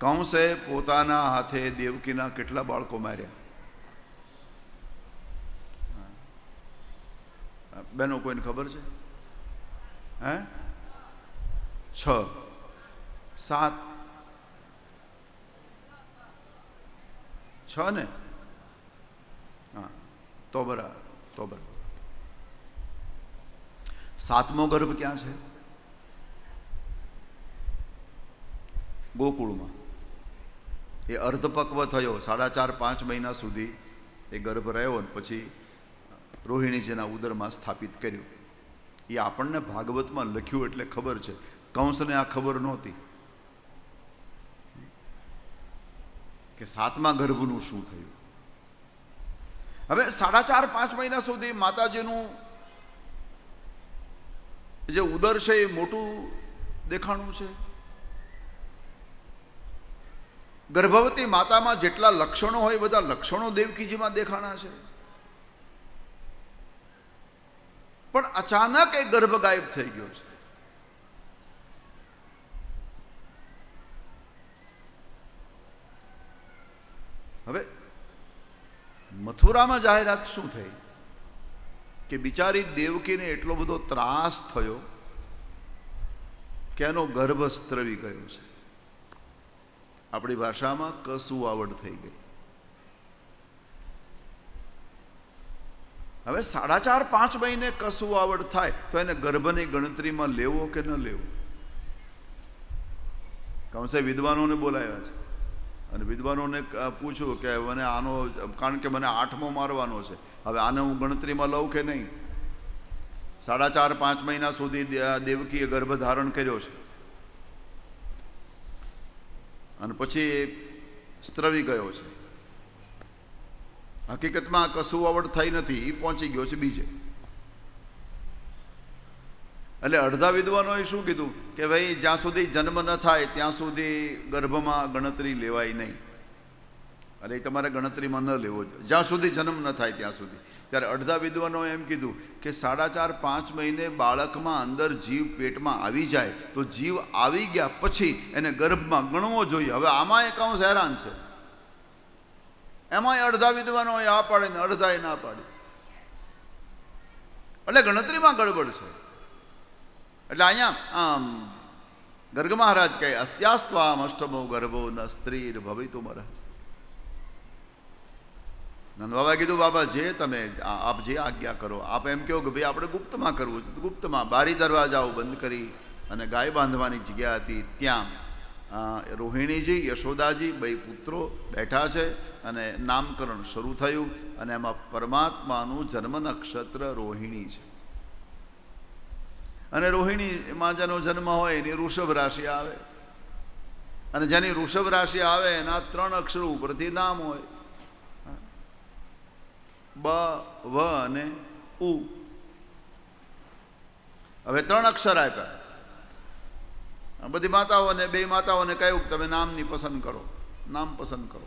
કંસે પોતાના હાથે દેવકીના કેટલા બાળકો માર્યા? બેનો કોઈને ખબર છે? 6, 7, 6 ને? હા, તો બરાબર. 7મો ગર્ભ ક્યાં છે? ગોકુળમાં. એ અર્ધપક્વ થયો, 4.5-5 મહિના સુધી એ ગર્ભ રહ્યો અને પછી રોહિણીજીના ઉદરમાં સ્થાપિત કર્યું. એ આપણને ભાગવતમાં લખ્યું એટલે ખબર છે. કંસને આ ખબર નહોતી કે 7મા ગર્ભનું શું થયું. હવે 4.5-5 મહિના સુધી માતાજીનું જે ઉદર છે એ મોટું દેખાણું છે. ગર્ભવતી માતામાં જેટલા લક્ષણો હોય બધા લક્ષણો દેવકીજીમાં દેખાણા છે. પણ અચાનક એ ગર્ભ ગાયબ થઈ ગયો છે. હવે મથુરામાં જાહેરાત શું થઈ કે બિચારી દેવકીને એટલો બધો ત્રાસ થયો કે એનો ગર્ભ સ્ત્રવી ગયો છે. આપણી ભાષામાં કસુવાવડ થઈ ગઈ. હવે 4.5-5 મહિને કસુવાવડ થાય તો એને ગર્ભની ગણતરીમાં લેવો કે ન લેવો? કંસે વિદ્વાનોને બોલાવ્યા છે અને વિદ્વાનોને પૂછ્યું કે મને આનો, કારણ કે મને 8મો મારવાનો છે, હવે આને હું ગણતરીમાં લઉં કે નહીં? 4.5-5 મહિના સુધી દેવકીએ ગર્ભ ધારણ કર્યો છે અને પછી સ્ત્રવી ગયો છે. હકીકતમાં કસુવાવડ થઈ નથી, એ પહોંચી ગયો છે બીજે. એટલે અડધા વિદ્વાનોએ શું કીધું કે ભાઈ જ્યાં સુધી જન્મ ન થાય ત્યાં સુધી ગર્ભમાં ગણતરી લેવાય નહીં. એટલે એ તમારે ગણતરીમાં ન લેવો જોઈએ જ્યાં સુધી જન્મ ન થાય ત્યાં સુધી. ત્યારે અડધા વિદ્વાનોએ એમ કીધું કે 4.5-5 મહિને બાળકમાં અંદર જીવ પેટમાં આવી જાય તો જીવ આવી ગયા પછી એને ગર્ભમાં ગણવો જોઈએ. હવે આમાં એ કંસ હેરાન છે. એમાંય અડધા વિદ્વાનોએ આ પાડે ને અડધાએ ના પાડી. એટલે ગણતરીમાં ગડબડ છે. એટલે અહીંયા ગર્ગ મહારાજ કહે અસ્યાસ્ત્વામ અષ્ટમો ગર્ભો ન સ્ત્રીર ભવિતુમર્હસી. નંદ બાબાએ કીધું બાબા જે તમે આપ જે આજ્ઞા કરો. આપ એમ કહો કે ભાઈ આપણે ગુપ્તમાં કરવું છે. ગુપ્તમાં બારી દરવાજાઓ બંધ કરી અને ગાય બાંધવાની જગ્યા હતી ત્યાં રોહિણીજી, યશોદાજી બે પુત્રો બેઠા છે અને નામકરણ શરૂ થયું અને એમાં પરમાત્માનું જન્મ નક્ષત્ર રોહિણી છે. અને રોહિણીમાં જેનો જન્મ હોય એની વૃષભ રાશિ આવે અને જેની વૃષભ રાશિ આવે એના 3 અક્ષરો ઉપરથી નામ હોય, બ, વ અને ઉ. હવે 3 અક્ષર આપ્યા. બધી માતાઓને, 2 માતાઓને કહ્યું કે તમે નામની પસંદ કરો, નામ પસંદ કરો.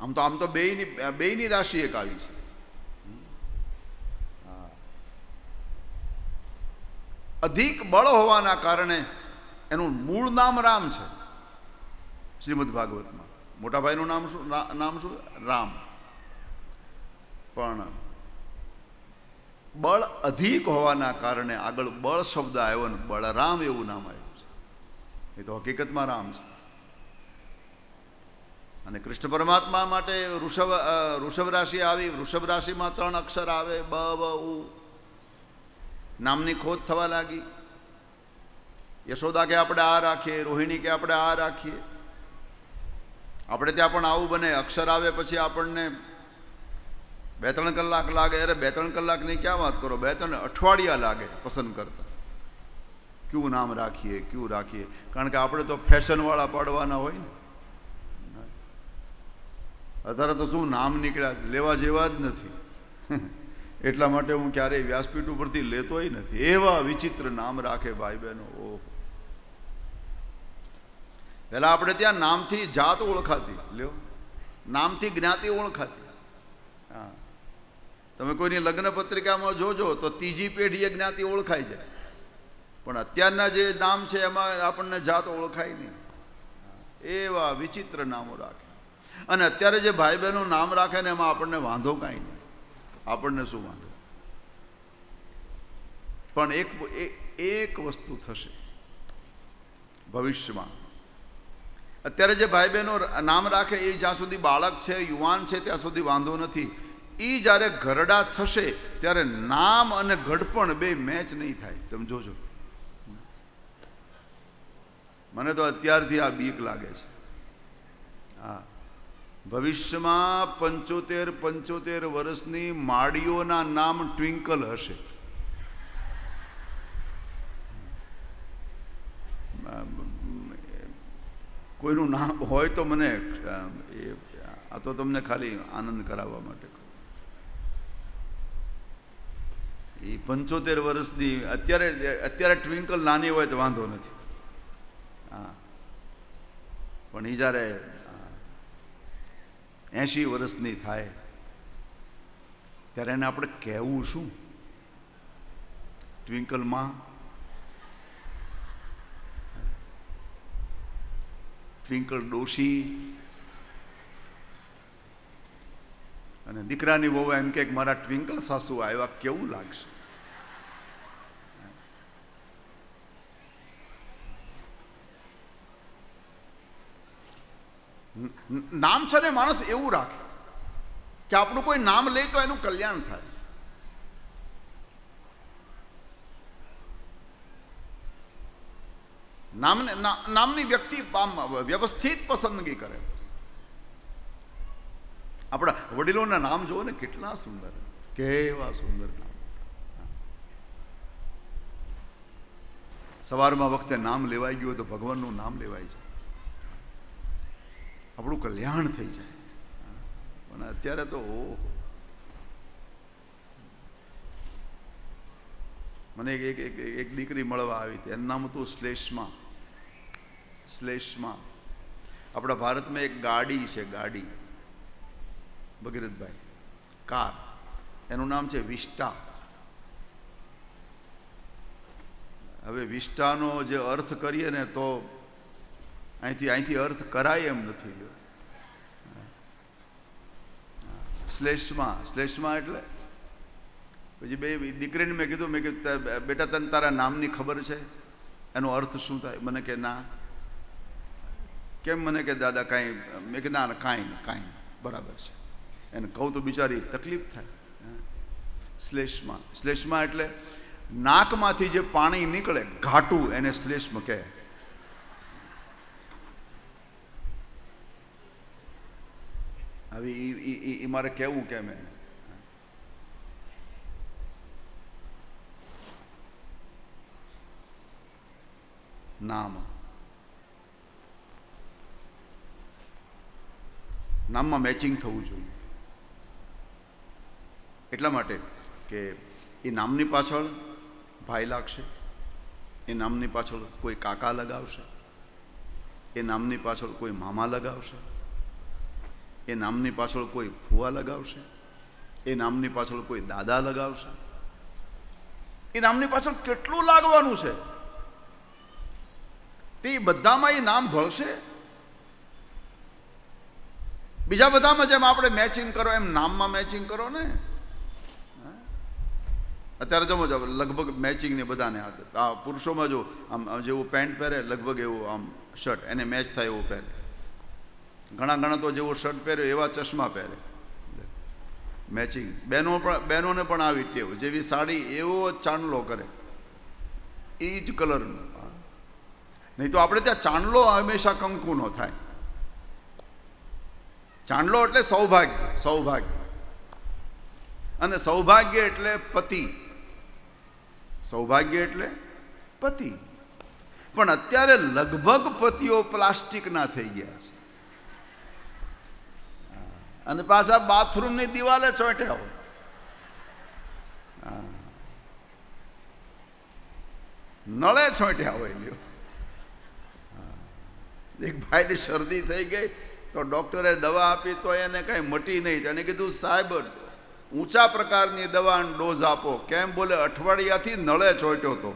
આમ તો બેયની રાશિ એક આવી છે. અધિક બળ હોવાના કારણે એનું મૂળ નામ રામ છે. શ્રીમદ ભાગવતમાં મોટા ભાઈનું નામ શું? રામ. પણ બળ અધિક હોવાના કારણે આગળ બળ શબ્દ આવ્યો ને બળરામ એવું નામ આવ્યું છે. એ તો હકીકતમાં રામ છે. અને કૃષ્ણ પરમાત્મા માટે વૃષભ રાશિ આવી. વૃષભ રાશિમાં 3 અક્ષર આવે, બ વ ઉ. નામની ખોજ થવા લાગી. યશોદા કે આપણે આ રાખીએ, રોહિણી કે આપણે આ રાખીએ. આપણે ત્યાં પણ આવું બને, અક્ષર આવે પછી આપણને 2-3 કલાક લાગે. અરે 2-3 કલાકની ક્યાં વાત કરો, 2-3 અઠવાડિયા લાગે પસંદ કરતા. ક્યું નામ રાખીએ, ક્યું રાખીએ. કારણ કે આપણે તો ફેશનવાળા પાડવાના હોય ને. અત્યારે તો શું નામ નીકળ્યા, લેવા જેવા જ નથી. એટલા માટે હું ક્યારેય વ્યાસપીઠ ઉપરથી લેતોય નથી. એવા વિચિત્ર નામ રાખે ભાઈ બહેનો. ઓહો, પહેલા આપણે ત્યાં નામથી જાત ઓળખાતી. લ્યો, નામથી જ્ઞાતિ ઓળખાતી. હા, તમે કોઈની લગ્ન પત્રિકામાં જોજો તો 3જી પેઢીએ જ્ઞાતિ ઓળખાય છે. પણ અત્યારના જે નામ છે એમાં આપણને જાત ઓળખાય નહીં. એવા વિચિત્ર નામો રાખે. અને અત્યારે જે ભાઈ બહેનો નામ રાખે ને એમાં આપણને વાંધો કાંઈ નહીં. આપણને શું વાંધો? પણ એક વસ્તુ થશે ભવિષ્યમાં. અત્યારે જે ભાઈ બહેનો નામ રાખે એ જ્યાં સુધી બાળક છે, યુવાન છે, ત્યાં સુધી વાંધો નથી. એ જ્યારે ઘરડા થશે ત્યારે નામ અને ગઢપણ બે મેચ નહીં થાય. તમે જોજો. મને તો અત્યારથી આ બીક લાગે છે. હા, ભવિષ્યમાં 75 વર્ષની માળીઓના નામ ટ્વિંકલ હશે. કોઈનું નામ હોય તો મને આ તો તમને ખાલી આનંદ કરાવવા માટે. એ 75 વર્ષની અત્યારે ટ્વિંકલ નાની હોય તો વાંધો નથી. હા, પણ એ જ્યારે 80 વર્ષની થાય ત્યારે એને આપણે કહેવું શું? ટ્વિંકલમાં, ટ્વિંકલ ડોશી. અને દીકરાની વહુ એમ કે મારા ટ્વિંકલ સાસુ આવ્યા, કેવું લાગશે? નામ છે ને માણસ એવું રાખે કે આપણું કોઈ નામ લે તો એનું કલ્યાણ થાય. નામની વ્યક્તિ વ્યવસ્થિત પસંદગી કરે. આપણા વડીલોના નામ જુઓ ને, કેટલા સુંદર, કેવા સુંદર નામ. સવારમાં વખતે નામ લેવાઈ ગયું તો ભગવાનનું નામ લેવાય છે, આપણું કલ્યાણ થઈ જાય. પણ અત્યારે તો મને એક દીકરી મળવા આવી હતી. એનું નામ હતું શ્લેષ્મા. આપણા ભારતમાં એક ગાડી છે, ગાડી, ભગીરથભાઈ, કાર. એનું નામ છે વિસ્ટા. હવે વિસ્ટાનો જે અર્થ કરીએ ને તો અહીંથી અર્થ કરાય એમ નથી. શ્લેષ્મા એટલે પછી બે દીકરીને મેં કીધું બેટા તને તારા નામની ખબર છે? એનો અર્થ શું થાય? મને કે ના. કેમ? મને કે દાદા કાંઈ. મેં કે ના, કાંઈ બરાબર છે. એને કહું તો બિચારી તકલીફ થાય. શ્લેષ્મા એટલે નાકમાંથી જે પાણી નીકળે ઘાટું, એને શ્લેષ્મ કહે. હવે એ મારે કહેવું કેમ? એને નામમાં મેચિંગ થવું જોઈએ. એટલા માટે કે એ નામની પાછળ ભાઈ લાગશે, એ નામની પાછળ કોઈ કાકા લગાવશે, એ નામની પાછળ કોઈ મામા લગાવશે, એ નામની પાછળ કોઈ ફુવા લગાવશે? એ નામની પાછળ કોઈ દાદા લગાવશે? એ નામની પાછળ કેટલું લાગવાનું છે? તે બધામાં એ નામ ભળશે? બીજા બધામાં જેમ આપણે મેચિંગ કરો એમ નામમાં મેચિંગ કરો ને. અત્યારે જમો લગભગ મેચિંગ ને બધાને આદત. આ પુરુષોમાં જો આમ જેવું પેન્ટ પહેરે લગભગ એવું આમ શર્ટ એને મેચ થાય એવું પહેરે. ઘણા તો જેવો શર્ટ પહેર્યો એવા ચશ્મા પહેરે. મેચિંગ. બહેનોને પણ આવી ટેવ, જેવી સાડી એવો ચાંદલો કરે, એ જ કલરનો. નહીં તો આપણે ત્યાં ચાંદલો હંમેશા કંકુનો થાય. ચાંદલો એટલે સૌભાગ્ય, સૌભાગ્ય. અને સૌભાગ્ય એટલે પતિ. સૌભાગ્ય એટલે પતિ. પણ અત્યારે લગભગ પતિઓ પ્લાસ્ટિકના થઈ ગયા છે. અને પાછા બાથરૂમની દિવાલે ચોંટ્યા હોય. નળે ચોંટ્યા હોય. લ્યો, એક ભાઈને શરદી થઈ ગઈ તો ડોક્ટરે દવા આપી તો એને કઈ મટી નહીં. એને કીધું સાહેબ ઊંચા પ્રકારની દવાનો ડોઝ આપો. કેમ? બોલે અઠવાડિયાથી નળે ચોંટ્યો હતો.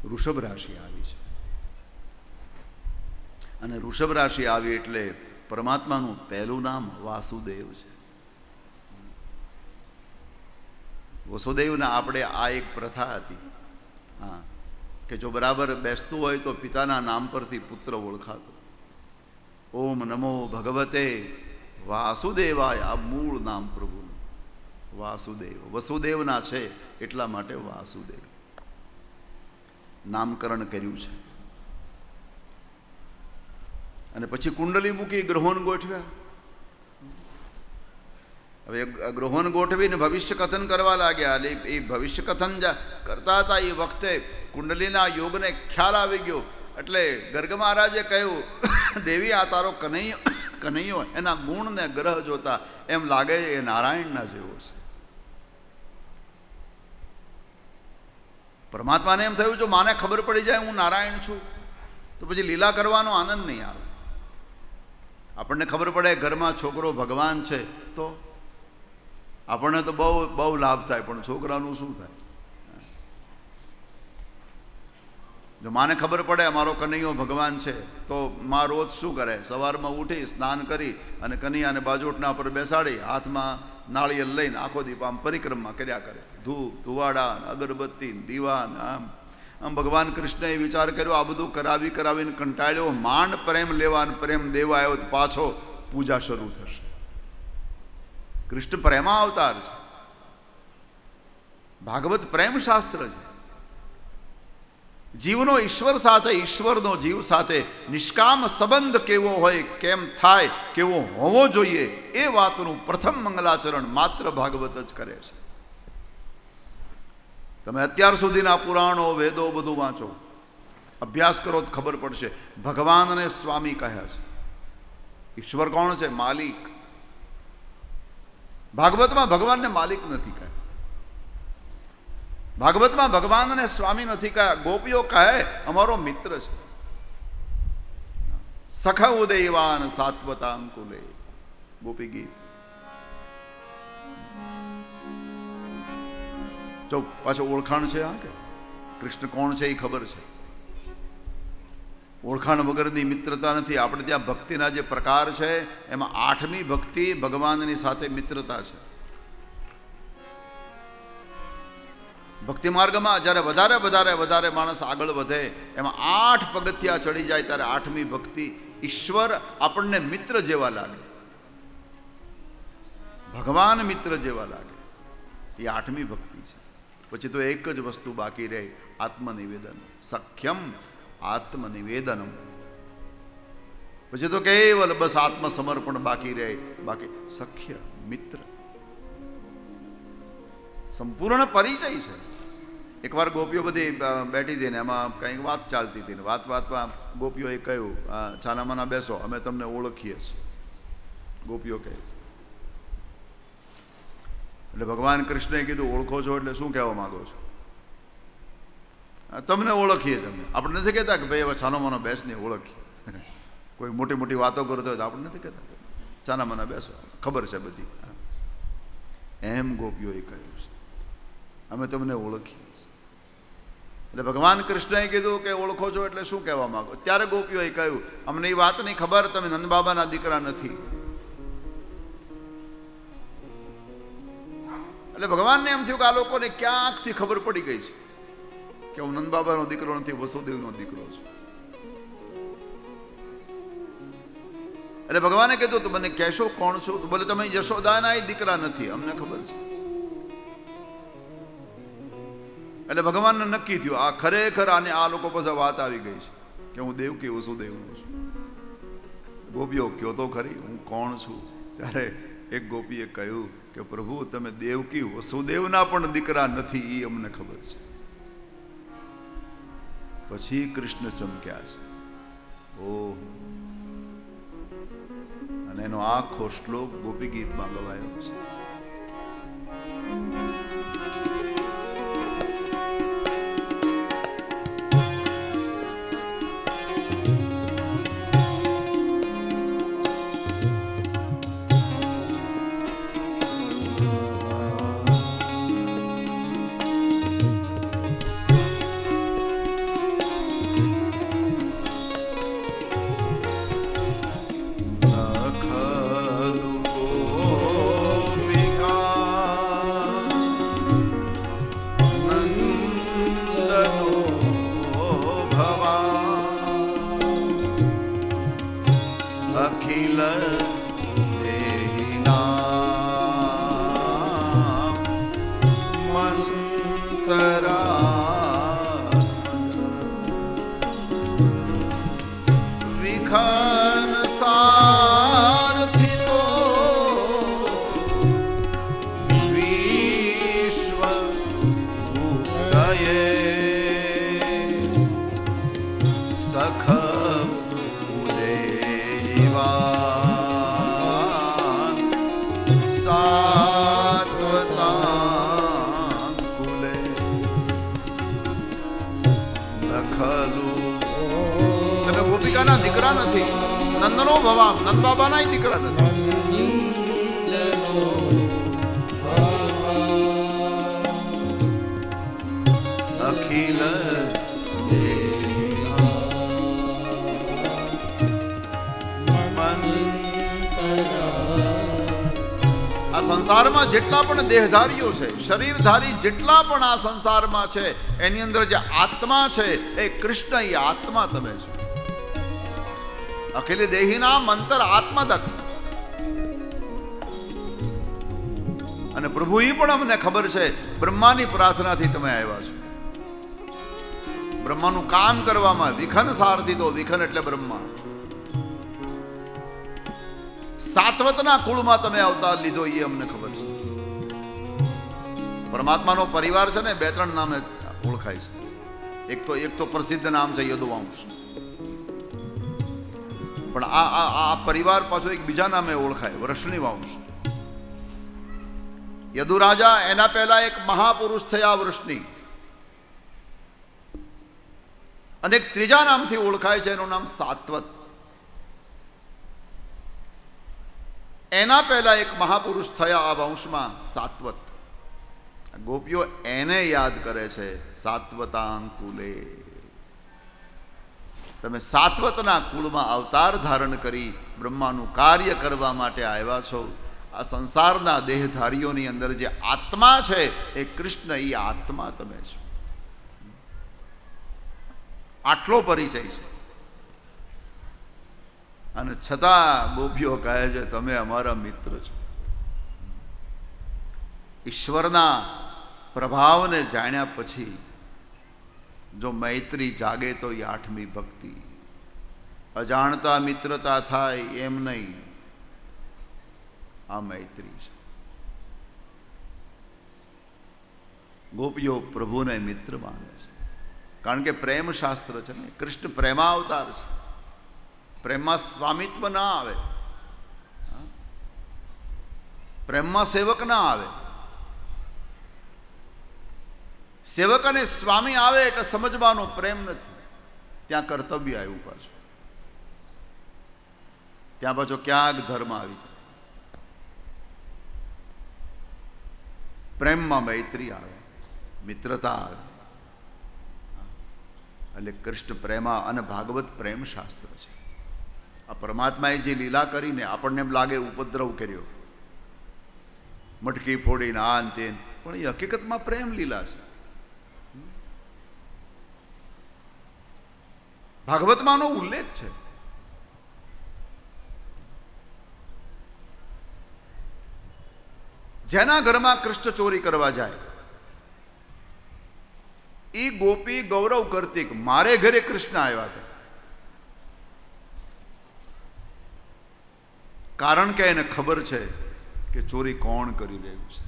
વૃષભ રાશિ આવી છે, અને વૃષભ રાશિ આવી એટલે પરમાત્માનું પહેલું નામ વાસુદેવ છે. વસુદેવના આપણે આ એક પ્રથા હતી, હા, કે જો બરાબર બેસતું હોય તો પિતાના નામ પરથી પુત્ર ઓળખાતો. ઓમ નમો ભગવતે વાસુદેવાય, આ મૂળ નામ પ્રભુનું વાસુદેવ. વસુદેવના છે એટલા માટે વાસુદેવ નામકરણ કર્યું છે. અને પછી કુંડલી મૂકી ગ્રહોન ગોઠવ્યા. હવે ગ્રહોન ગોઠવીને ભવિષ્ય કથન કરવા લાગ્યા. એ ભવિષ્ય કથન કરતા હતા એ વખતે કુંડલીના યોગને ખ્યાલ આવી ગયો. એટલે ગર્ગ મહારાજે કહ્યું, દેવી આ તારો કનૈયો એના ગુણને ગ્રહ જોતા એમ લાગે એ નારાયણના જેવો છે. પરમાત્માને એમ થયું જો માને ખબર પડી જાય હું નારાયણ છું તો પછી લીલા કરવાનો આનંદ નહીં આવે. આપણને ખબર પડે ઘરમાં છોકરો ભગવાન છે તો આપણને તો બહુ લાભ થાય, પણ છોકરાનું શું થાય? જો માને ખબર પડે અમારો કનૈયો ભગવાન છે તો માં રોજ શું કરે? સવારમાં ઉઠી સ્નાન કરી અને કનૈયાને બાજોટના પર બેસાડી હાથમાં નાળિયેર લઈને આખો દીપ આમ પરિક્રમા કર્યા કરે. ધૂપ ધુવાડા અગરબત્તી દીવાન આમ ભગવાન કૃષ્ણએ વિચાર કર્યો આ બધું કરાવીને કંટાળ્યો. માંડ પ્રેમ લેવા પ્રેમ દેવા આવ્યો તો પાછો પૂજા શરૂ થશે. કૃષ્ણ પ્રેમા અવતાર છે. ભાગવત પ્રેમ શાસ્ત્ર છે. જીવનો ઈશ્વર સાથે, ઈશ્વરનો જીવ સાથે નિષ્કામ સંબંધ કેવો હોય, કેમ થાય, કેવો હોવો જોઈએ, એ વાતનું પ્રથમ મંગલાચરણ માત્ર ભાગવત જ કરે છે. તમે અત્યાર સુધીના પુરાણો વેદો બધું વાંચો, અભ્યાસ કરો તો ખબર પડશે. ભગવાનને સ્વામી કહ્યા છે. ઈશ્વર કોણ છે? માલિક. ભાગવતમાં ભગવાનને માલિક નથી કહ્યા. ભાગવતમાં ભગવાનને સ્વામી નથી કહ્યા. ગોપીઓ કહે અમારો મિત્ર છે. સખ ઉદયવાન સાત્વતાંકુલે, ગોપી ગીત. તો પાછો ઓળખાણ છે. આ કે કૃષ્ણ કોણ છે એ ખબર છે. ઓળખાણ વગરની મિત્રતા નથી. આપણે ત્યાં ભક્તિના જે પ્રકાર છે એમાં 8મી ભક્તિ ભગવાનની સાથે મિત્રતા છે. ભક્તિ માર્ગમાં જ્યારે વધારે માણસ આગળ વધે એમાં 8 પગથિયા ચડી જાય ત્યારે 8મી ભક્તિ ઈશ્વર આપણને મિત્ર જેવા લાગે, ભગવાન મિત્ર જેવા લાગે, એ 8મી ભક્તિ છે. પછી તો એક જ વસ્તુ બાકી રહે, આત્મનિવેદન. સખ્યમ આત્મનિવેદનમ. પછી તો કેવલ બસ આત્મસમર્પણ બાકી રહે. બાકી સખ્ય મિત્ર સંપૂર્ણ પરિચય છે. એકવાર ગોપીઓ બધી બેઠી હતી ને એમાં કંઈક વાત ચાલતી હતી ને વાતમાં ગોપીઓએ કહ્યું, છાનામાના બેસો, અમે તમને ઓળખીએ છીએ. ગોપીઓ કહે. એટલે ભગવાન કૃષ્ણએ કીધું ઓળખો છો એટલે શું કહેવા માંગો છો? તમને ઓળખીએ જ અમે. આપણે નથી કહેતા કે ભાઈ હવે છાનો માનો બેસને ઓળખીએ. કોઈ મોટી મોટી વાતો કરતો હોય તો આપણે નથી કહેતા છાના માના બેસો, ખબર છે બધી. એમ ગોપીઓએ કહ્યું છે, અમે તમને ઓળખીએ. એટલે ભગવાન કૃષ્ણએ કીધું કે ઓળખો છો એટલે શું કહેવા માંગો? ત્યારે ગોપીઓએ કહ્યું અમને એ વાતની ખબર, તમે નંદબાબાના દીકરા નથી. એટલે ભગવાનને એમ થયું કે આ લોકોને ક્યાંકથી ખબર પડી ગઈ છે કે હું નંદબાબાનો દીકરો નથી, વસુદેવનો દીકરો છું. એટલે ભગવાને કીધું તું મને કહેશો કોણ છું? તો બોલે તમે યશોદાના દીકરા નથી, અમને ખબર છે. એટલે ભગવાનને નક્કી થયું આ ખરેખર આને આ લોકો પાસે વાત આવી ગઈ છે કે હું દેવકી વસુદેવનો છું. ગોપીઓ કયો તો ખરી હું કોણ છું? ત્યારે એક ગોપીએ કહ્યું કે પ્રભુ તમે દેવકી વસુદેવના પણ દીકરા નથી, એ અમને ખબર છે. પછી કૃષ્ણ ચમક્યા છે. ઓહ! અને એનો આખો શ્લોક ગોપી ગીતમાં ગવાયો છે. દીકરા નથી, નંદનો ભવા નંદબાબાના દીકરા નથી. અખિલ આ સંસારમાં જેટલા પણ દેહધારીઓ છે, શરીરધારી જેટલા પણ આ સંસારમાં છે, એની અંદર જે આત્મા છે એ કૃષ્ણ, એ આત્મા તમે છો. અખિલ દેહીના મંતર આત્મદક. અને પ્રભુ એ પણ અમને ખબર છે બ્રહ્માની પ્રાર્થનાથી તમે આવ્યા છો. બ્રહ્માનું કામ કરવામાં વિખન સારથી, તો વિખન એટલે બ્રહ્મા. સાત્વતના કુળમાં તમે અવતાર લીધો એ અમને ખબર છે. પરમાત્માનો પરિવાર છે ને બે ત્રણ નામે ઓળખાય છે. એક તો પ્રસિદ્ધ નામ છે યદુવંશ, પણ આ પરિવાર પાછો એક બીજા નામે ઓળખાય, વૃષ્ણિ વંશ. યદુ રાજા, એના પહેલા એક મહાપુરુષ થયા વૃષ્ણિ, અને એક ત્રીજા નામથી ઓળખાય છે, એનું નામ સાત્વત. એના પહેલા એક મહાપુરુષ થયા આ વંશમાં, સાત્વત. ગોપીઓ એને યાદ કરે છે, સાત્વતાંકુલે. તમે સાત્વતના કુળમાં અવતાર ધારણ કરી બ્રહ્માનું કાર્ય કરવા માટે આવ્યા છો. આ સંસારના દેહધારીઓની અંદર જે આત્મા છે એ કૃષ્ણ, એ આત્મા તમે છો. આટલો પરિચય છે. અને છતાં ગોપીઓ કહે છે તમે અમારા મિત્ર છો. ઈશ્વરના પ્રભાવને જાણ્યા પછી જો મૈત્રી જાગે તો એ આઠમી ભક્તિ. અજાણતા મિત્રતા થાય એમ નહીં, આ મૈત્રી છે. ગોપીઓ પ્રભુને મિત્ર માને છે, કારણ કે પ્રેમ શાસ્ત્ર છે ને. કૃષ્ણ પ્રેમાવતાર છે. પ્રેમમાં સ્વામિત્વ ના આવે, પ્રેમમાં સેવક ના આવે. સેવક અને સ્વામી આવે એટલે સમજવાનો પ્રેમ નથી, ત્યાં કર્તવ્ય આવ્યું પાછું, ત્યાં પાછો ક્યાંક ધર્મ આવી જાય. પ્રેમમાં મૈત્રી આવે, મિત્રતા આવે. એટલે કૃષ્ણ પ્રેમા અને ભાગવત પ્રેમ શાસ્ત્ર છે. આ પરમાત્માએ જે લીલા કરીને આપણને એમ લાગે ઉપદ્રવ કર્યો, મટકી ફોડીને આન તેન, પણ એ હકીકતમાં પ્રેમ લીલા છે. ભાગવતમાંનો ઉલ્લેખ છે. જેના ઘરમાં કૃષ્ણ ચોરી કરવા જાય એ ગોપી ગૌરવ કરતી કે મારે ઘરે કૃષ્ણ આવ્યા હતા. કારણ કે એને ખબર છે કે ચોરી કોણ કરી રહ્યું છે.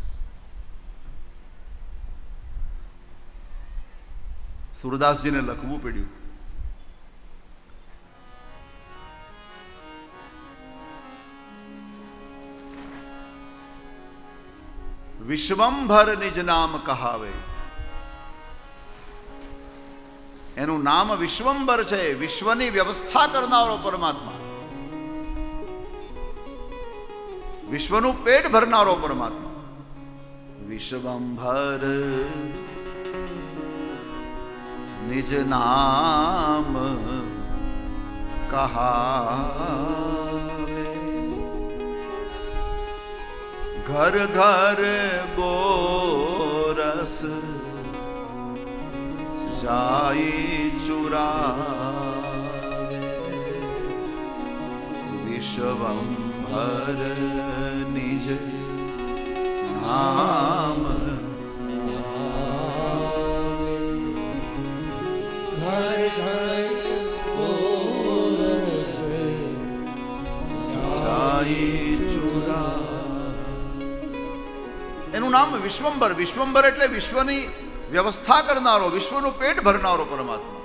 સુરદાસજીને લખવું પડ્યું. વિશ્વંભર નિજ નામ કહાવે. એનું નામ વિશ્વંભર છે, વિશ્વની વ્યવસ્થા કરનારો પરમાત્મા, વિશ્વનું પેટ ભરનારો પરમાત્મા. વિશ્વંભર નિજ નામ કહાવે. ઘર ઘર બોરસ જાય ચુરાવે. વિશ્વંભર નિજ નામ
ઘર ઘર બોરસ
જાય ચુરા. એનું નામ વિશ્વંભર. વિશ્વંભર એટલે વિશ્વની વ્યવસ્થા કરનારો, વિશ્વનું પેટ ભરનારો પરમાત્મા.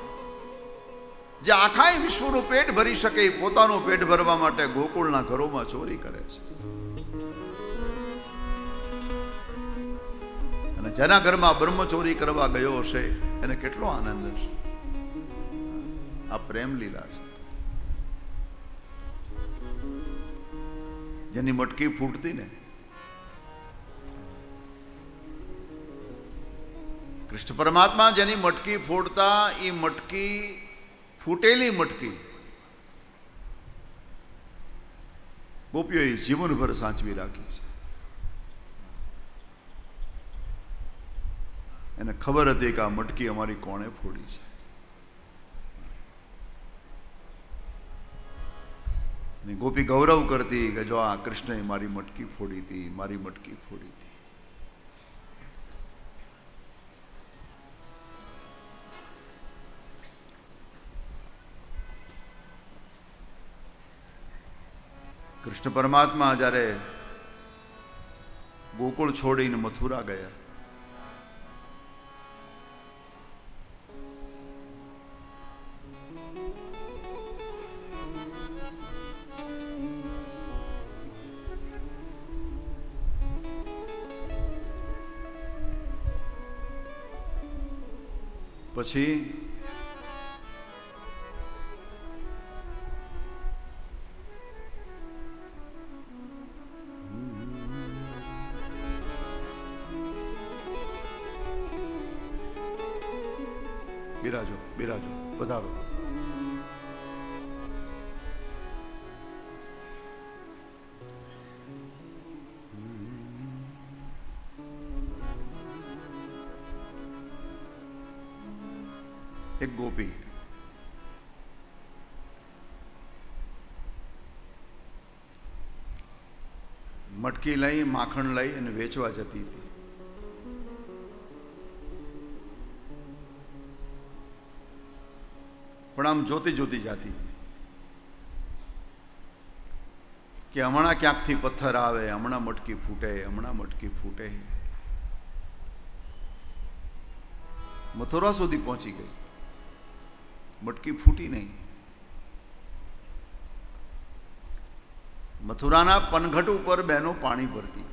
જે આખાય વિશ્વનું પેટ ભરી શકે એ પોતાનું પેટ ભરવા માટે ગોકુળના ઘરોમાં ચોરી કરે છે. અને જેના ઘરમાં બ્રહ્મચોરી કરવા ગયો હશે એને કેટલો આનંદ હશે. આ પ્રેમ લીલા છે. જેની મટકી ફૂટતી ને, કૃષ્ણ પરમાત્મા જેની મટકી ફોડતા, એ મટકી ફૂટેલી મટકી ગોપીઓએ જીવનભર સાચવી રાખી છે. એને ખબર હતી કે આ મટકી અમારી કોણે ફોડી છે. અને ગોપી ગૌરવ કરતી કે જો આ કૃષ્ણએ મારી મટકી ફોડી હતી, મારી મટકી ફોડી હતી. કૃષ્ણ પરમાત્મા જ્યારે ગોકુળ છોડીને મથુરા ગયા, પછી બિરાજો બિરાજો, પધારો. એક ગોપી મટકી લઈ, માખણ લઈ અને વેચવા જતી હતી. પણ આમ જોતી જોતી જાતી કે હમણાં ક્યાંકથી પથ્થર આવે, હમણાં મટકી ફૂટે, હમણાં મટકી ફૂટે. મથુરા સુધી પહોંચી ગઈ, મટકી ફૂટી નહીં. મથુરાના પનઘટ ઉપર બહેનો પાણી ભરતી.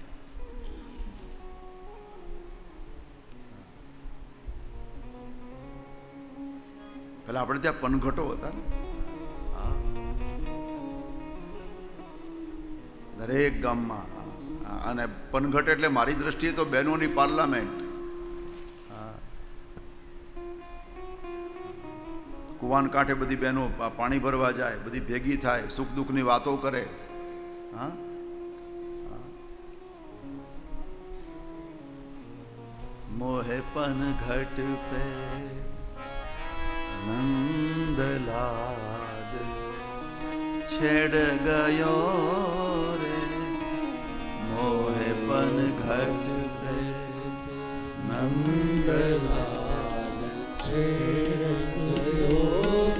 પેલા આપણે ત્યાં પનઘટો હતા ને, દરેક ગામમાં. અને પનઘટ એટલે મારી દ્રષ્ટિએ તો બહેનોની પાર્લામેન્ટ. કુવાન કાંઠે બધી બહેનો પાણી ભરવા જાય, બધી ભેગી થાય, સુખ દુઃખની વાતો કરે. હા, મોહે પનઘટ પે નંદલાલ છેડ ગયો રે, મોહે પનઘટ પે નંદલાલ છેડ ગયો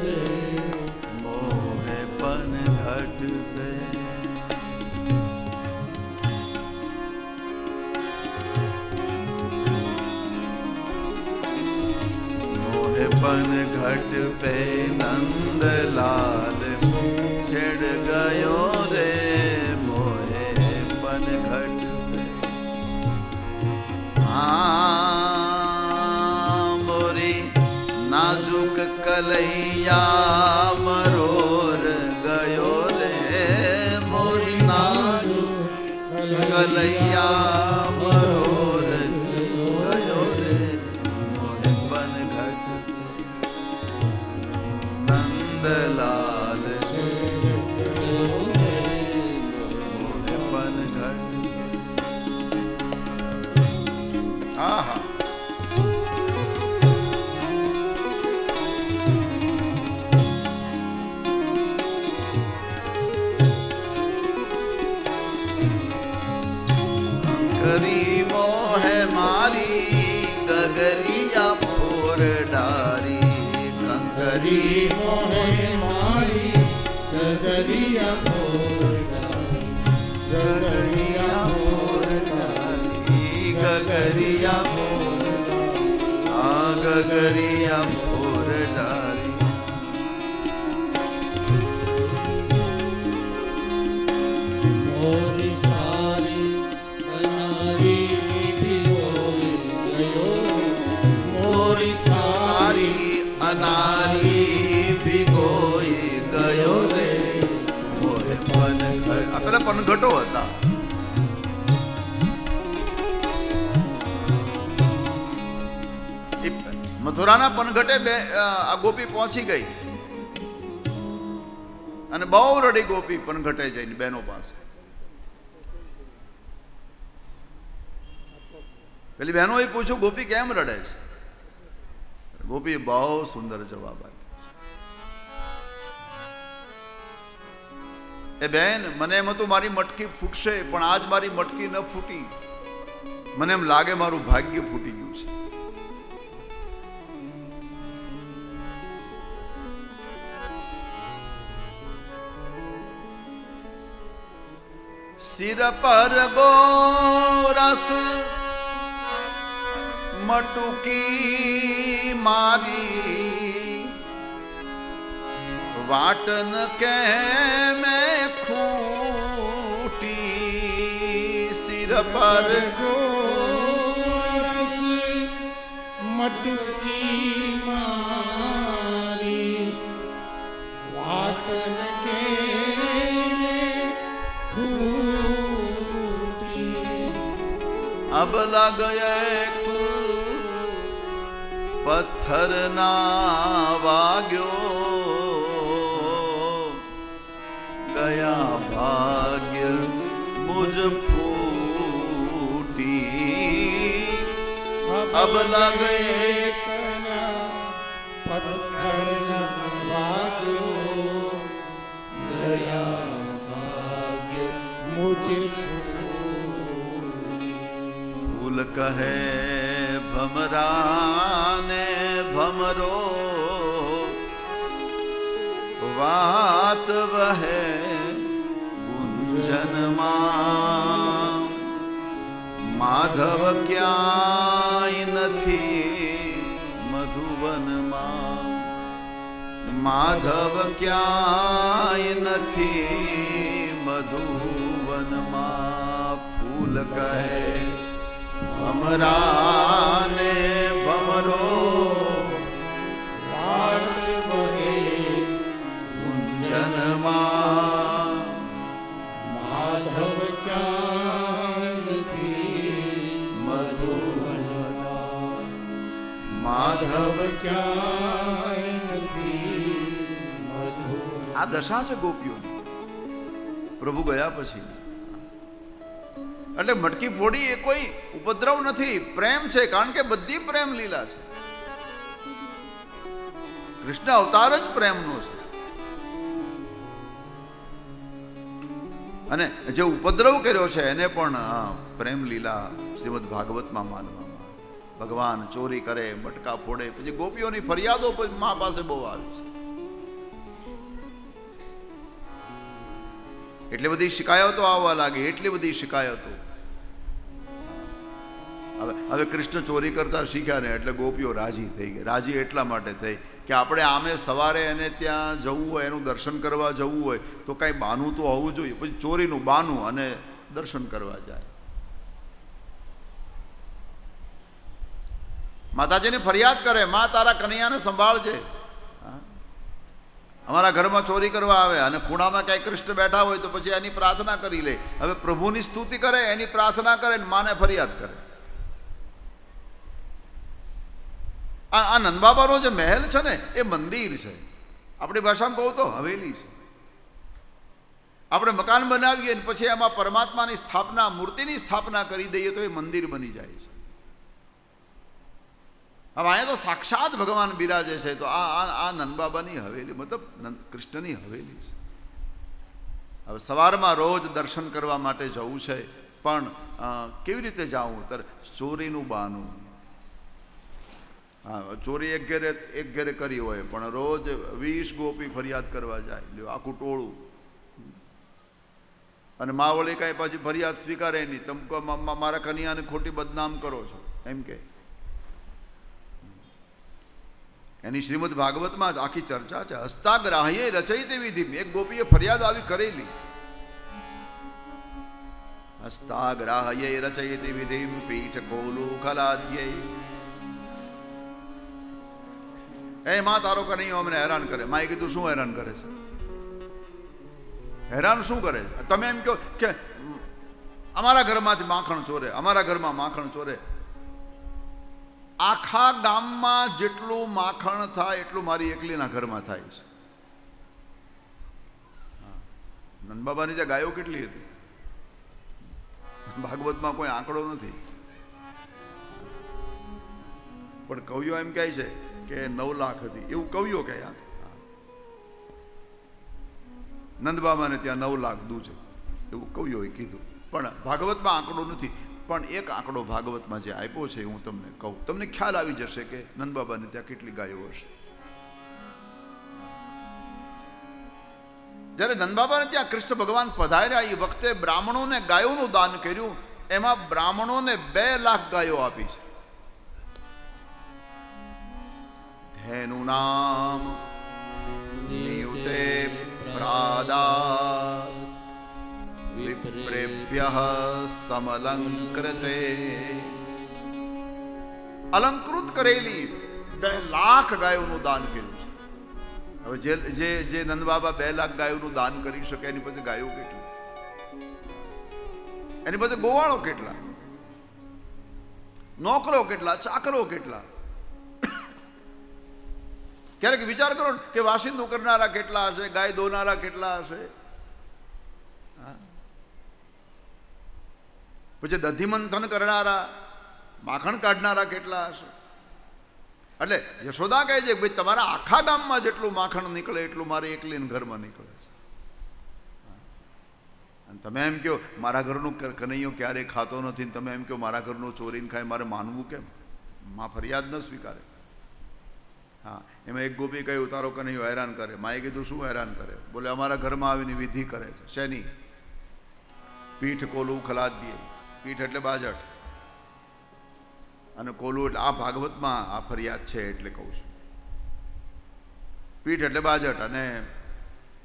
રે, મોહે પનઘટ પે. पनघट पे नंदलाल छेड़ गयो रे, मोहे पनघट पे. मोरी नाजुक कलैया मरोर गयो रे, मोरी नाजुक कलैया मरोर गयो रे, मोहे पनघट नंदलाल मोहे पनघट. आहा, कंकरी मोहे मारी गगरिया फोर डारी, कंकरी
मोहे मारी गगरिया फोर डारी, गगरिया फोर डारी,
गगरिया गगरिया फोर डारी.
मोरी सारी अनारी भिगोई गयो, मोरी सारी
अनारी भिगोई गयो रे, મોહે પનઘટ. આ પેલા પનઘટો હતા. મથુરાના પનઘટે આ ગોપી પહોંચી ગઈ અને બહુ રડી ગોપી પનઘટે જઈને બહેનો પાસે. પેલી બહેનો એ પૂછ્યું, ગોપી કેમ રડે છે? ગોપી બહુ સુંદર જવાબ આપ્યો. એ બેન, મને એમ હતું મારી મટકી ફૂટશે, પણ આજ મારી મટકી ન ફૂટી. મને એમ લાગે મારું ભાગ્ય ફૂટી ગયું છે. सिर पर गोरस मटुकी मारी, वाटन के में खूटी. सिर पर
गोरस मटकी मारी, वाटन के
अब लग एक पत्थर ना वाग्यो, गया भाग्य मुझ फूटी. अब लग एक
पत्थर ना वाग्यो, गया भाग्य मुझ
फूल कहे भमरा ने भमरो, વાત વહે ગુંજનમાં. માધવ ક્યાંય નથી મધુવનમાં, માધવ ક્યાંય નથી મધુવનમાં. ફૂલ કહે ભમરા ને ભમરો,
વાટ
આ દશા છે ગોપીઓની પ્રભુ ગયા પછી. એટલે મટકી ફોડી એ કોઈ ઉપદ્રવ નથી, પ્રેમ છે. કારણ કે બધી પ્રેમ લીલા છે. કૃષ્ણ અવતાર જ પ્રેમનો છે. અને જે ઉપદ્રવ કર્યો છે એને પણ પ્રેમ લીલા શ્રીમદ ભાગવતમાં માનવામાં. ભગવાન ચોરી કરે, મટકા ફોડે, પછી ગોપીઓની ફરિયાદો મા પાસે બહુ આવે છે. એટલી બધી શિકાયતો આવવા લાગી, એટલી બધી શિકાયતો. હવે કૃષ્ણ ચોરી કરતા શીખ્યા ને એટલે ગોપીઓ રાજી થઈ ગઈ. રાજી એટલા માટે થઈ કે આપણે આમે સવારે એને ત્યાં જવું હોય, એનું દર્શન કરવા જવું હોય તો કાંઈ બાનું તો હોવું જોઈએ. પછી ચોરીનું બાનું અને દર્શન કરવા જાય. માતાજીની ફરિયાદ કરે, માં તારા કનૈયાને સંભાળજે. અમારા ઘરમાં ચોરી કરવા આવે અને ખૂણામાં ક્યાંય કૃષ્ણ બેઠા હોય તો પછી એની પ્રાર્થના કરી લે. હવે પ્રભુની સ્તુતિ કરે, એની પ્રાર્થના કરે ને માને ફરિયાદ કરે. આ નંદબાબાનો જે મહેલ છે ને એ મંદિર છે. આપણી ભાષામાં કહું તો હવેલી છે. આપણે મકાન બનાવીએ ને પછી એમાં પરમાત્માની સ્થાપના, મૂર્તિની સ્થાપના કરી દઈએ તો એ મંદિર બની જાય છે. હવે અહીંયા તો સાક્ષાત ભગવાન બિરાજે છે. તો આ નંદબાબાની હવેલી, મતલબ કૃષ્ણની હવેલી છે. હવે સવારમાં રોજ દર્શન કરવા માટે જવું છે, પણ કેવી રીતે જાવું? ચોરીનું બહાનું. હા, ચોરી એક ઘેરે કરી હોય પણ રોજ 20 ગોપી ફરિયાદ કરવા જાય, આખું ટોળું. અને માવળી કાંઈ પાછી ફરિયાદ સ્વીકારે નહીં. તમે મારા કન્યાને ખોટી બદનામ કરો છો એમ કે. એની શ્રીમદ ભાગવતમાં જ આખી ચર્ચા છે. હસ્તાગ્રાહ્ય રચયિતે વિધિ. એક ગોપીએ ફરિયાદ આવી કરેલી. હસ્તાગ્રાહ્ય રચયિતે વિધિ પીઠ કોલુ ખલાદ્ય. એ માં તારો કનૈયો અમને હેરાન કરે. માએ કીધું શું હેરાન કરે છે? હેરાન શું કરે? તમે એમ કહો કે અમારા ઘરમાંથી માખણ ચોરે, અમારા ઘરમાં માખણ ચોરે. આખા ગામમાં જેટલું માખણ થાય એટલું મારી એકલીના ઘરમાં થાય છે. નંદબાબાની ત્યાં ગાયો કેટલી હતી? ભાગવતમાં કોઈ આંકડો નથી, પણ કવિઓ એમ કહે છે કે 9 લાખ હતી. એવું કવિઓ કહે. નંદબાબાને ત્યાં 9 લાખ દૂધ છે એવું કવિઓએ કીધું, પણ ભાગવતમાં આંકડો નથી. પણ એક આંકડો ભાગવતમાં જે આપ્યો છે હું તમને કહું, તમને ખ્યાલ આવી જશે કે નંદબાબાને ત્યાં કેટલી ગાયો હશે. જ્યારે નંદબાબાને ત્યાં કૃષ્ણ ભગવાન પધાર્યા એ વખતે બ્રાહ્મણોને ગાયોનું દાન કર્યું. એમાં બ્રાહ્મણોને 2 લાખ ગાયો આપી છે. ધેનું નામ નિયુતે પ્રાદા વિપ્રેભ્યઃ સમલંકૃતે. અલંકૃત કરેલી 2 લાખ ગાયોનું દાન કર્યું છે. હવે જે નંદબાબા 2 લાખ ગાયોનું દાન કરી શકે એની પાસે ગાયો કેટલી, એની પાસે ગોવાળો કેટલા, નોકરો કેટલા, ચાકરો કેટલા. ક્યારેક વિચાર કરો કે વાસિંદુ કરનારા કેટલા હશે, ગાય દોનારા કેટલા હશે, પછી દધીમંથન કરનારા, માખણ કાઢનારા કેટલા હશે. એટલે યશોદા કહે છે ભાઈ તમારા આખા ગામમાં જેટલું માખણ નીકળે એટલું મારે એકલીને ઘરમાં નીકળે છે. અને તમે એમ કહો મારા ઘરનું કનૈયો ક્યારેય ખાતો નથી, તમે એમ કહો મારા ઘરનું ચોરીને ખાય, મારે માનવું કેમ? માં ફરિયાદ ન સ્વીકારે. હા, એમાં એક ગોપી કહ્યું તારો કનૈયો હેરાન કરે. માએ કીધું શું હેરાન કરે? બોલે અમારા ઘરમાં આવીને વિધિ કરે છે. શેની? પીઠ કોલું ખલાદ્ય. પીઠ એટલે બાજટ અને કોલું એટલે આ ભાગવતમાં આ ફરિયાદ છે એટલે કહું છું. પીઠ એટલે બાજટ અને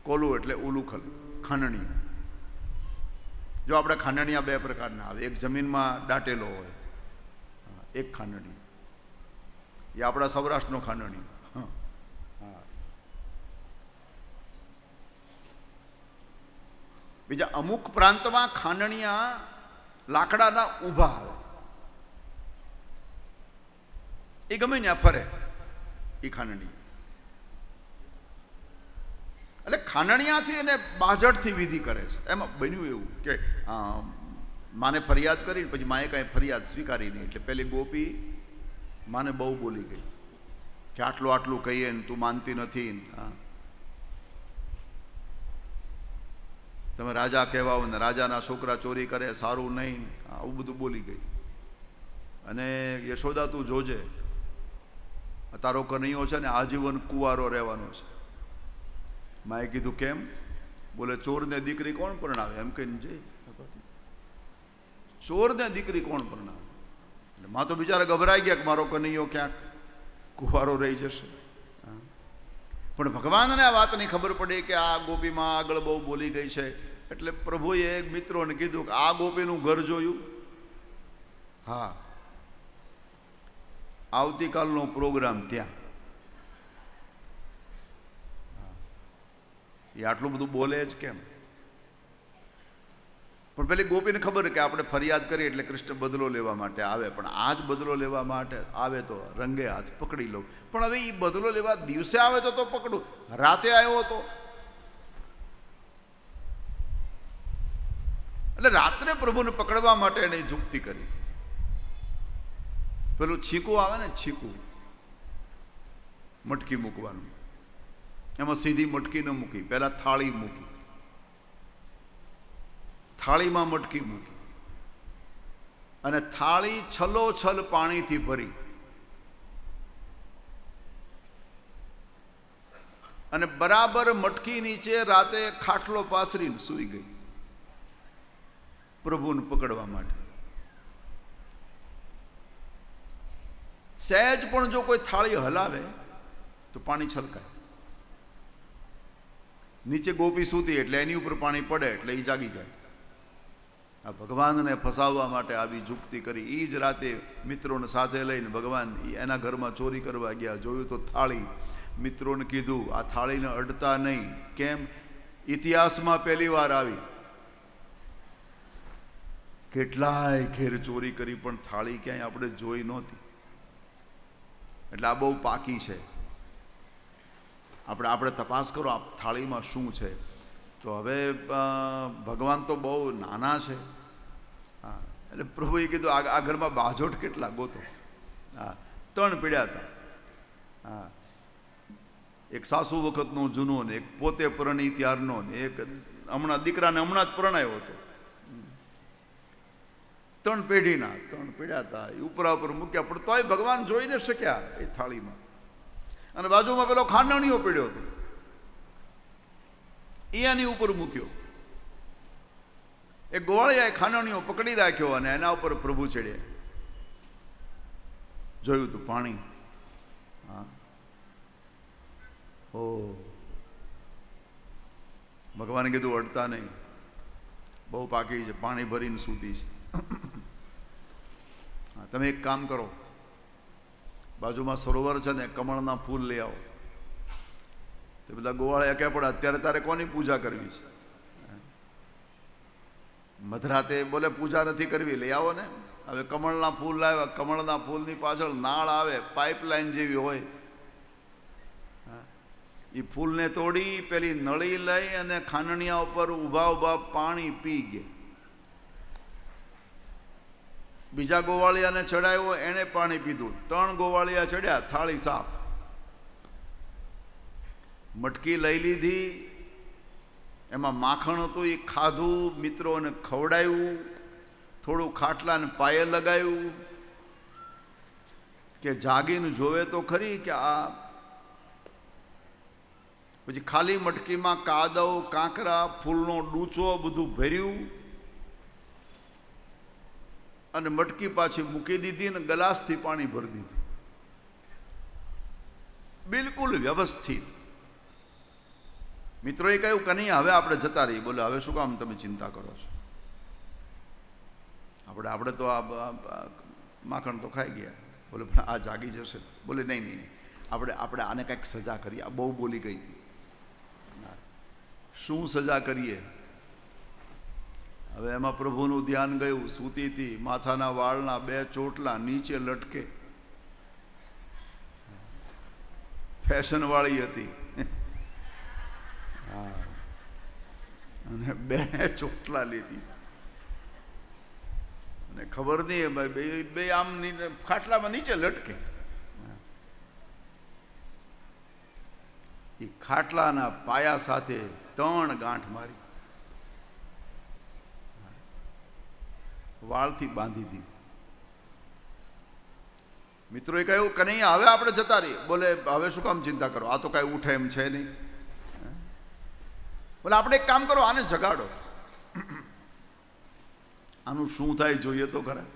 કોલું એટલે ઉલુખલ, ખાંડણી. જો આપણે ખાંડણીયા 2 પ્રકારના આવે. એક જમીનમાં દાટેલો હોય, એક ખાંડણી, એ આપણા સૌરાષ્ટ્રનો ખાંડણી. બીજા અમુક પ્રાંતમાં ખાંડણીયા લાકડાના ઊભા આવે, એ ગમે ત્યાં ફરે એ ખાંડણી. એટલે ખાનણિયાથી અને બાજટથી વિધિ કરે છે. એમાં બન્યું એવું કે માને ફરિયાદ કરી, પછી માએ કાંઈ ફરિયાદ સ્વીકારી નહીં, એટલે પેલી ગોપી માને બહુ બોલી ગઈ કે આટલું આટલું કહીએ ને તું માનતી નથી. હા, તમે રાજા કહેવાઓ ને રાજાના છોકરા ચોરી કરે સારું નહીં, આવું બધું બોલી ગઈ. અને યશોદા તું જોજે, તારો કનૈયો છે ને આજીવન કુંવારો રહેવાનો છે. માએ કીધું કેમ? બોલે ચોરને દીકરી કોણ પરણાવે? એમ કહીને જઈ ચોરને દીકરી કોણ પરણાવે? એટલે માં તો બિચારા ગભરાઈ ગયા કે મારો કનૈયો ક્યાંક કુંવારો રહી જશે. પણ ભગવાનને આ વાતની ખબર પડી કે આ ગોપીમાં આગળ બહુ બોલી ગઈ છે, એટલે પ્રભુએ મિત્રોને કીધું કે આ ગોપીનું ઘર જોયું? હા, આવતીકાલનો પ્રોગ્રામ ત્યાં. એ આટલું બધું બોલે જ કેમ? પણ પેલી ગોપીને ખબર કે આપણે ફરિયાદ કરીએ એટલે કૃષ્ણ બદલો લેવા માટે આવે, પણ આજ બદલો લેવા માટે આવે તો રંગે હાથ પકડી લઉં. પણ હવે એ બદલો લેવા દિવસે આવે તો પકડું, રાતે આવ્યો તો એટલે રાત્રે પ્રભુને પકડવા માટે એને યુક્તિ કરી. પેલું છીકું આવે ને, છીકું મટકી મૂકવાનું, એમાં સીધી મટકી ન મૂકી, પહેલા થાળી મૂકી, થાળીમાં મટકી મૂકી અને થાળી છલોછલ પાણીથી ભરી અને બરાબર મટકી નીચે રાતે ખાટલો પાથરીને સૂઈ ગઈ પ્રભુને પકડવા માટે. સહેજ પણ જો કોઈ થાળી હલાવે તો પાણી છલકાય. નીચે ગોપી સૂતી એટલે એની ઉપર પાણી પડે એટલે એ જાગી જાય. આ ભગવાનને ફસાવવા માટે આવી યુક્તિ કરી. એ જ રાતે મિત્રોને સાથે લઈને ભગવાન એના ઘરમાં ચોરી કરવા ગયા. જોયું તો થાળી. મિત્રોને કીધું આ થાળીને અડતા નહીં. કેમ? ઇતિહાસમાં પહેલી વાર આવી. કેટલાય ઘેર ચોરી કરી પણ થાળી ક્યાંય આપણે જોઈ નહોતી. એટલે આ બહુ પાકી છે. આપણે તપાસ કરો આ થાળીમાં શું છે. તો હવે ભગવાન તો બહુ નાના છે. હા, એટલે પ્રભુએ કીધું આ ઘરમાં બાજોટ કેટલા ગોતો. હા, 3 પીડ્યા હતા. હા, એક સાસુ વખતનો જૂનો ને એક પોતે પરણી ત્યારનો ને એક હમણાં દીકરાને હમણાં જ પરણાયો હતો. 3 પેઢીના 3 પીડ્યા હતા. એ ઉપરા ઉપર મૂક્યા પણ તોય ભગવાન જોઈ ન શક્યા એ થાળીમાં. અને બાજુમાં પેલો ખાંડણીઓ પીડ્યો હતો, એની ઉપર મૂક્યો. એ ગોવાળિયાએ ખાંડણીઓ પકડી રાખ્યો અને એના ઉપર પ્રભુ ચડ્યા. જોયું તું પાણી. હા, ઓ ભગવાને કીધું અડતા નહીં, બહુ પાકી છે, પાણી ભરીને સૂતી છે. હા, તમે એક કામ કરો, બાજુમાં સરોવર છે ને, કમળના ફૂલ લઈ આવો. તે બધા ગોવાળિયા કહે પણ અત્યારે તારે કોની પૂજા કરવી છે? મધરાતે બોલે પૂજા નથી કરવી, લઈ આવો ને. હવે કમળના ફૂલ લાવ્યા. કમળના ફૂલની પાછળ નાળ આવે, પાઇપલાઇન જેવી હોય. એ ફૂલને તોડી પેલી નળી લઈ અને ખાંડણિયા ઉપર ઊભા ઊભા પાણી પી ગયા. બીજા ગોવાળિયાને ચડાવ્યો, એને પાણી પીધું. 3 ગોવાળિયા ચડ્યા, થાળી સાફ. મટકી લઈ લીધી, એમાં માખણ હતું, એ ખાધું. મિત્રોને ખવડાવ્યું. થોડું ખાટલાને પાયે લગાવ્યું કે જાગીને જોવે તો ખરી કે આ. પછી ખાલી મટકીમાં કાદવ, કાંકરા, ફૂલનો ડૂચો બધું ભર્યું અને મટકી પાછી મૂકી દીધી અને ગ્લાસથી પાણી ભરી દીધું. બિલકુલ વ્યવસ્થિત. મિત્રોએ કહ્યું કે નહીં હવે આપણે જતા રહીએ. બોલે હવે શું કામ તમે ચિંતા કરો છો? આપણે તો આ માખણ તો ખાઈ ગયા. બોલે પણ આ જાગી જશે. બોલે નહીં નહીં, આપણે આને કંઈક સજા કરીએ. આ બહુ બોલી ગઈ હતી. શું સજા કરીએ? હવે એમાં પ્રભુનું ધ્યાન ગયું. સૂતી હતી, માથાના વાળના 2 ચોટલા નીચે લટકે. ફેશન વાળી હતી. હા, અને 2 ચોટલા લીધી અને ખબર નહીં બે આમ ખાટલામાં નીચે લટકે. એ ખાટલાના પાયા સાથે 3 ગાંઠ મારી, વાળથી બાંધી દીધી. મિત્રોએ કહ્યું કે નહીં હવે આપણે જતા રહીએ. બોલે હવે શું કામ ચિંતા કરો, આ તો કાંઈ ઉઠે એમ છે નહીં. બોલે આપણે એક કામ કરો, આને જગાડો, આનું શું થાય જોઈએ તો ખરા.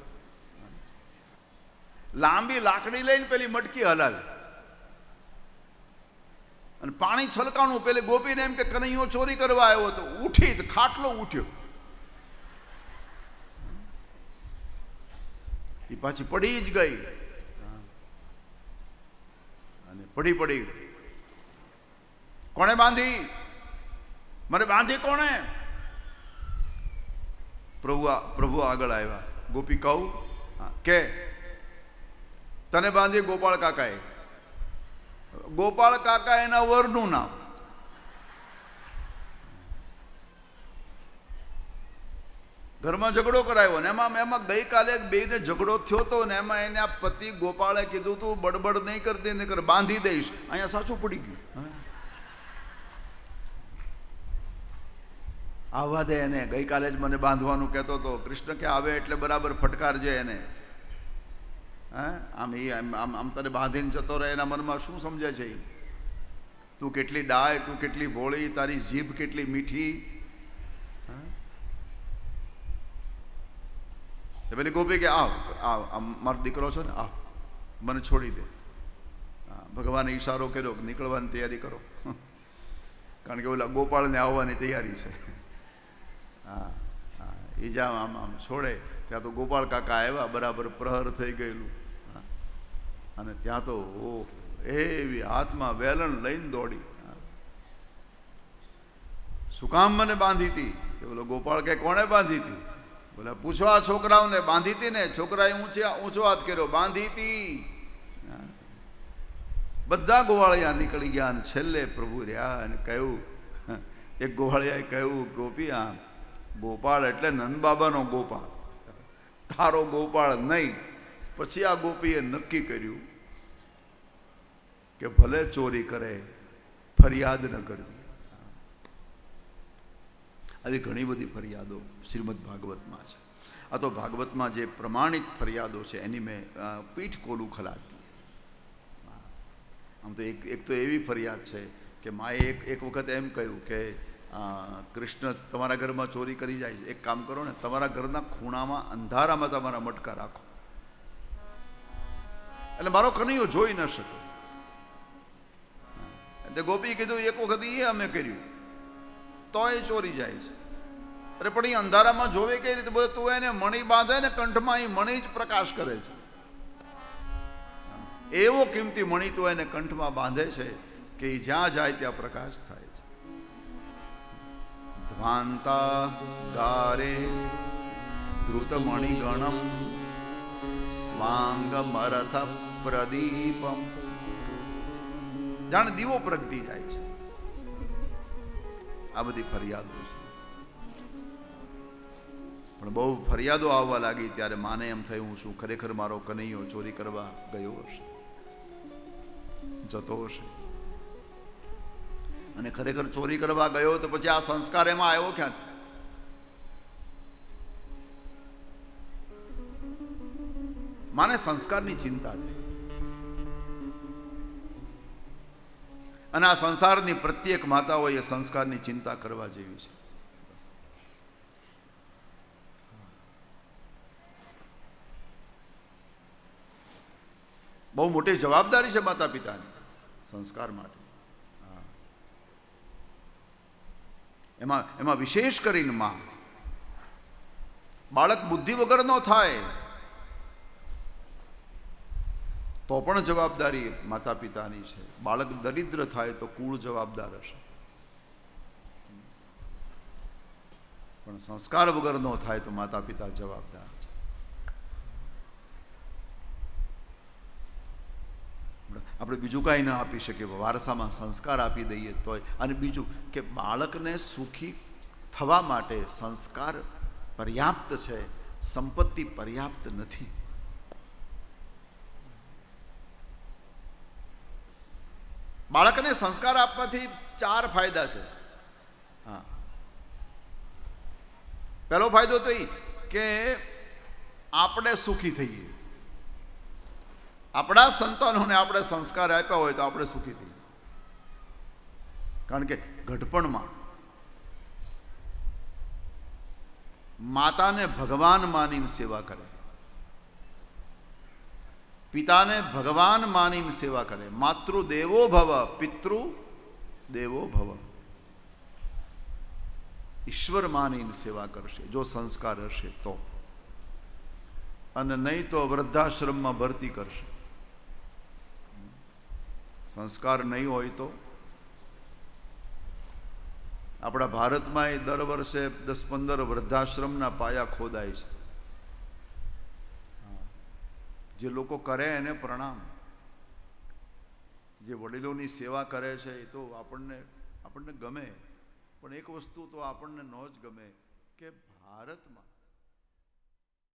લાંબી લાકડી લઈને પેલી મટકી હલાવી અને પાણી છલકાણું. પેલે ગોપીને એમ કે કનૈયો ચોરી કરવા આવ્યો હતો, ઉઠી ખાટલો ઉઠ્યો. એ પાછી પડી જ ગઈ અને પડી. કોણે બાંધી? મને બાંધી કોણે? પ્રભુ આગળ આવ્યા. ગોપી કહું કે તને બાંધી ગોપાળ કાકાએ. ગોપાળ કાકા એના વરનું નામ. ઘરમાં ઝઘડો કરાયો ને એમાં ગઈકાલે બેને ઝઘડો થયો હતો ને એમાં એના પતિ ગોપાળે કીધું તું બડબડ નહીં કરતી, નહીંતર બાંધી દઈશ. અહીંયા સાચું પડી ગયું. આવવા દે એને, ગઈકાલે જ મને બાંધવાનું કહેતો હતો. કૃષ્ણ કે આવે એટલે બરાબર ફટકારજે એને. આમ તને બાંધીને જતો રહે, એના મનમાં શું સમજે છે? તું કેટલી ડાય, તું કેટલી ભોળી, તારી જીભ કેટલી મીઠી. પેલી ગોપી કે આવ મારો દીકરો છે ને, આવ મને છોડી દે. ભગવાને ઈશારો કર્યો કે નીકળવાની તૈયારી કરો, કારણ કે ઓલા ગોપાળને આવવાની તૈયારી છે. એ જ્યાં આમ છોડે ત્યાં તો ગોપાળ કાકા આવ્યા, બરાબર પ્રહર થઈ ગયેલું. અને ત્યાં તો એવી હાથમાં વેલણ લઈને દોડી. શું કામ મને બાંધી હતી? બોલો ગોપાળ કે કોણે બાંધી હતી? બોલે પૂછો આ છોકરાઓને. બાંધી હતી ને? છોકરાએ ઊંચો હાથ કર્યો, બાંધી હતી. બધા ગોવાળિયા નીકળી ગયા અને છેલ્લે પ્રભુ રહ્યા અને કહ્યું, એક ગોવાળિયાએ કહ્યું, ગોપી આ ગોપાળ એટલે નંદબાબાનો ગોપાળ, તારો ગોપાળ નહીં. પછી આ ગોપીએ નક્કી કર્યું કે ભલે ચોરી કરે, ફરિયાદ ન કરવી. આવી ઘણી બધી ફરિયાદો શ્રીમદ ભાગવતમાં છે. આ તો ભાગવતમાં જે પ્રમાણિત ફરિયાદો છે એની મેં પીઠ કોલું ખલાતી. આમ તો એક તો એવી ફરિયાદ છે કે માએ એક વખત એમ કહ્યું કે કૃષ્ણ તમારા ઘરમાં ચોરી કરી જાય છે, એક કામ કરો ને, તમારા ઘરના ખૂણામાં અંધારામાં તમારા મટકા રાખો, એટલે મારો કનૈયો જોઈ ન શકે. તે ગોપીએ કીધું એક વખત એ અમે કર્યું તો એ ચોરી જાય છે. અરે પણ એ અંધારામાં જોવે કઈ રીતે? બોલે તું એને મણી બાંધે ને કંઠમાં, એ મણી જ પ્રકાશ કરે છે. એવો કિંમતી મણી તું એને કંઠમાં બાંધે છે કે એ જ્યાં જાય ત્યાં પ્રકાશ થાય છે. ધ્વાંતા ગારે ધૃતમણિ ગણમ સ્વાંગમરથ પ્રદીપમ. જાણે દીવો પ્રગટી જાય છે. આ બધી ફરિયાદો છે. પણ બહુ ફરિયાદો આવવા લાગી ત્યારે માને એમ થયું શું ખરેખર મારો કનૈયો ચોરી કરવા ગયો હશે, જતો હશે. અને ખરેખર ચોરી કરવા ગયો તો પછી આ સંસ્કાર એમાં આવ્યો ક્યાંથી? માને સંસ્કારની ચિંતા થઈ. અને આ સંસારની પ્રત્યેક માતાઓએ સંસ્કારની ચિંતા કરવા જેવી છે. બહુ મોટી જવાબદારી છે માતા પિતાની સંસ્કાર માટે. એમાં વિશેષ કરીને માં, બાળક બુદ્ધિ વગરનો થાય તો પણ જવાબદારી માતા પિતાની છે. બાળક દરિદ્ર થાય તો કુળ જવાબદાર હશે, પણ સંસ્કાર વગરનો થાય તો માતા પિતા જવાબદાર છે. આપણે બીજું કાંઈ ન આપી શકીએ, વારસામાં સંસ્કાર આપી દઈએ તોય. અને બીજું કે બાળકને સુખી થવા માટે સંસ્કાર પર્યાપ્ત છે, સંપત્તિ પર્યાપ્ત નથી. બાળકને સંસ્કાર આપવાથી 4 ફાયદા છે. હા, પહેલો ફાયદો તો એ કે આપણે સુખી થઈએ. આપણા સંતાનોને આપણે સંસ્કાર આપ્યા હોય તો આપણે સુખી થઈએ. કારણ કે ઘડપણમાં માતાને ભગવાન માનીને સેવા કરે, પિતાને ભગવાન માનીને સેવા કરે. માતૃ દેવો ભવ, પિતૃ દેવો ભવ. ઈશ્વર માનીને સેવા કરશે જો સંસ્કાર હશે તો, અને નહીં તો વૃદ્ધાશ્રમમાં ભરતી કરશે. સંસ્કાર નહીં હોય તો આપણા ભારતમાં દર વર્ષે 10-15 વૃદ્ધાશ્રમના પાયા ખોદાય છે. જે લોકો કરે એને પ્રણામ. જે વડીલોની સેવા કરે છે એ તો આપણને ગમે, પણ એક વસ્તુ તો આપણને ન જ ગમે કે ભારતમાં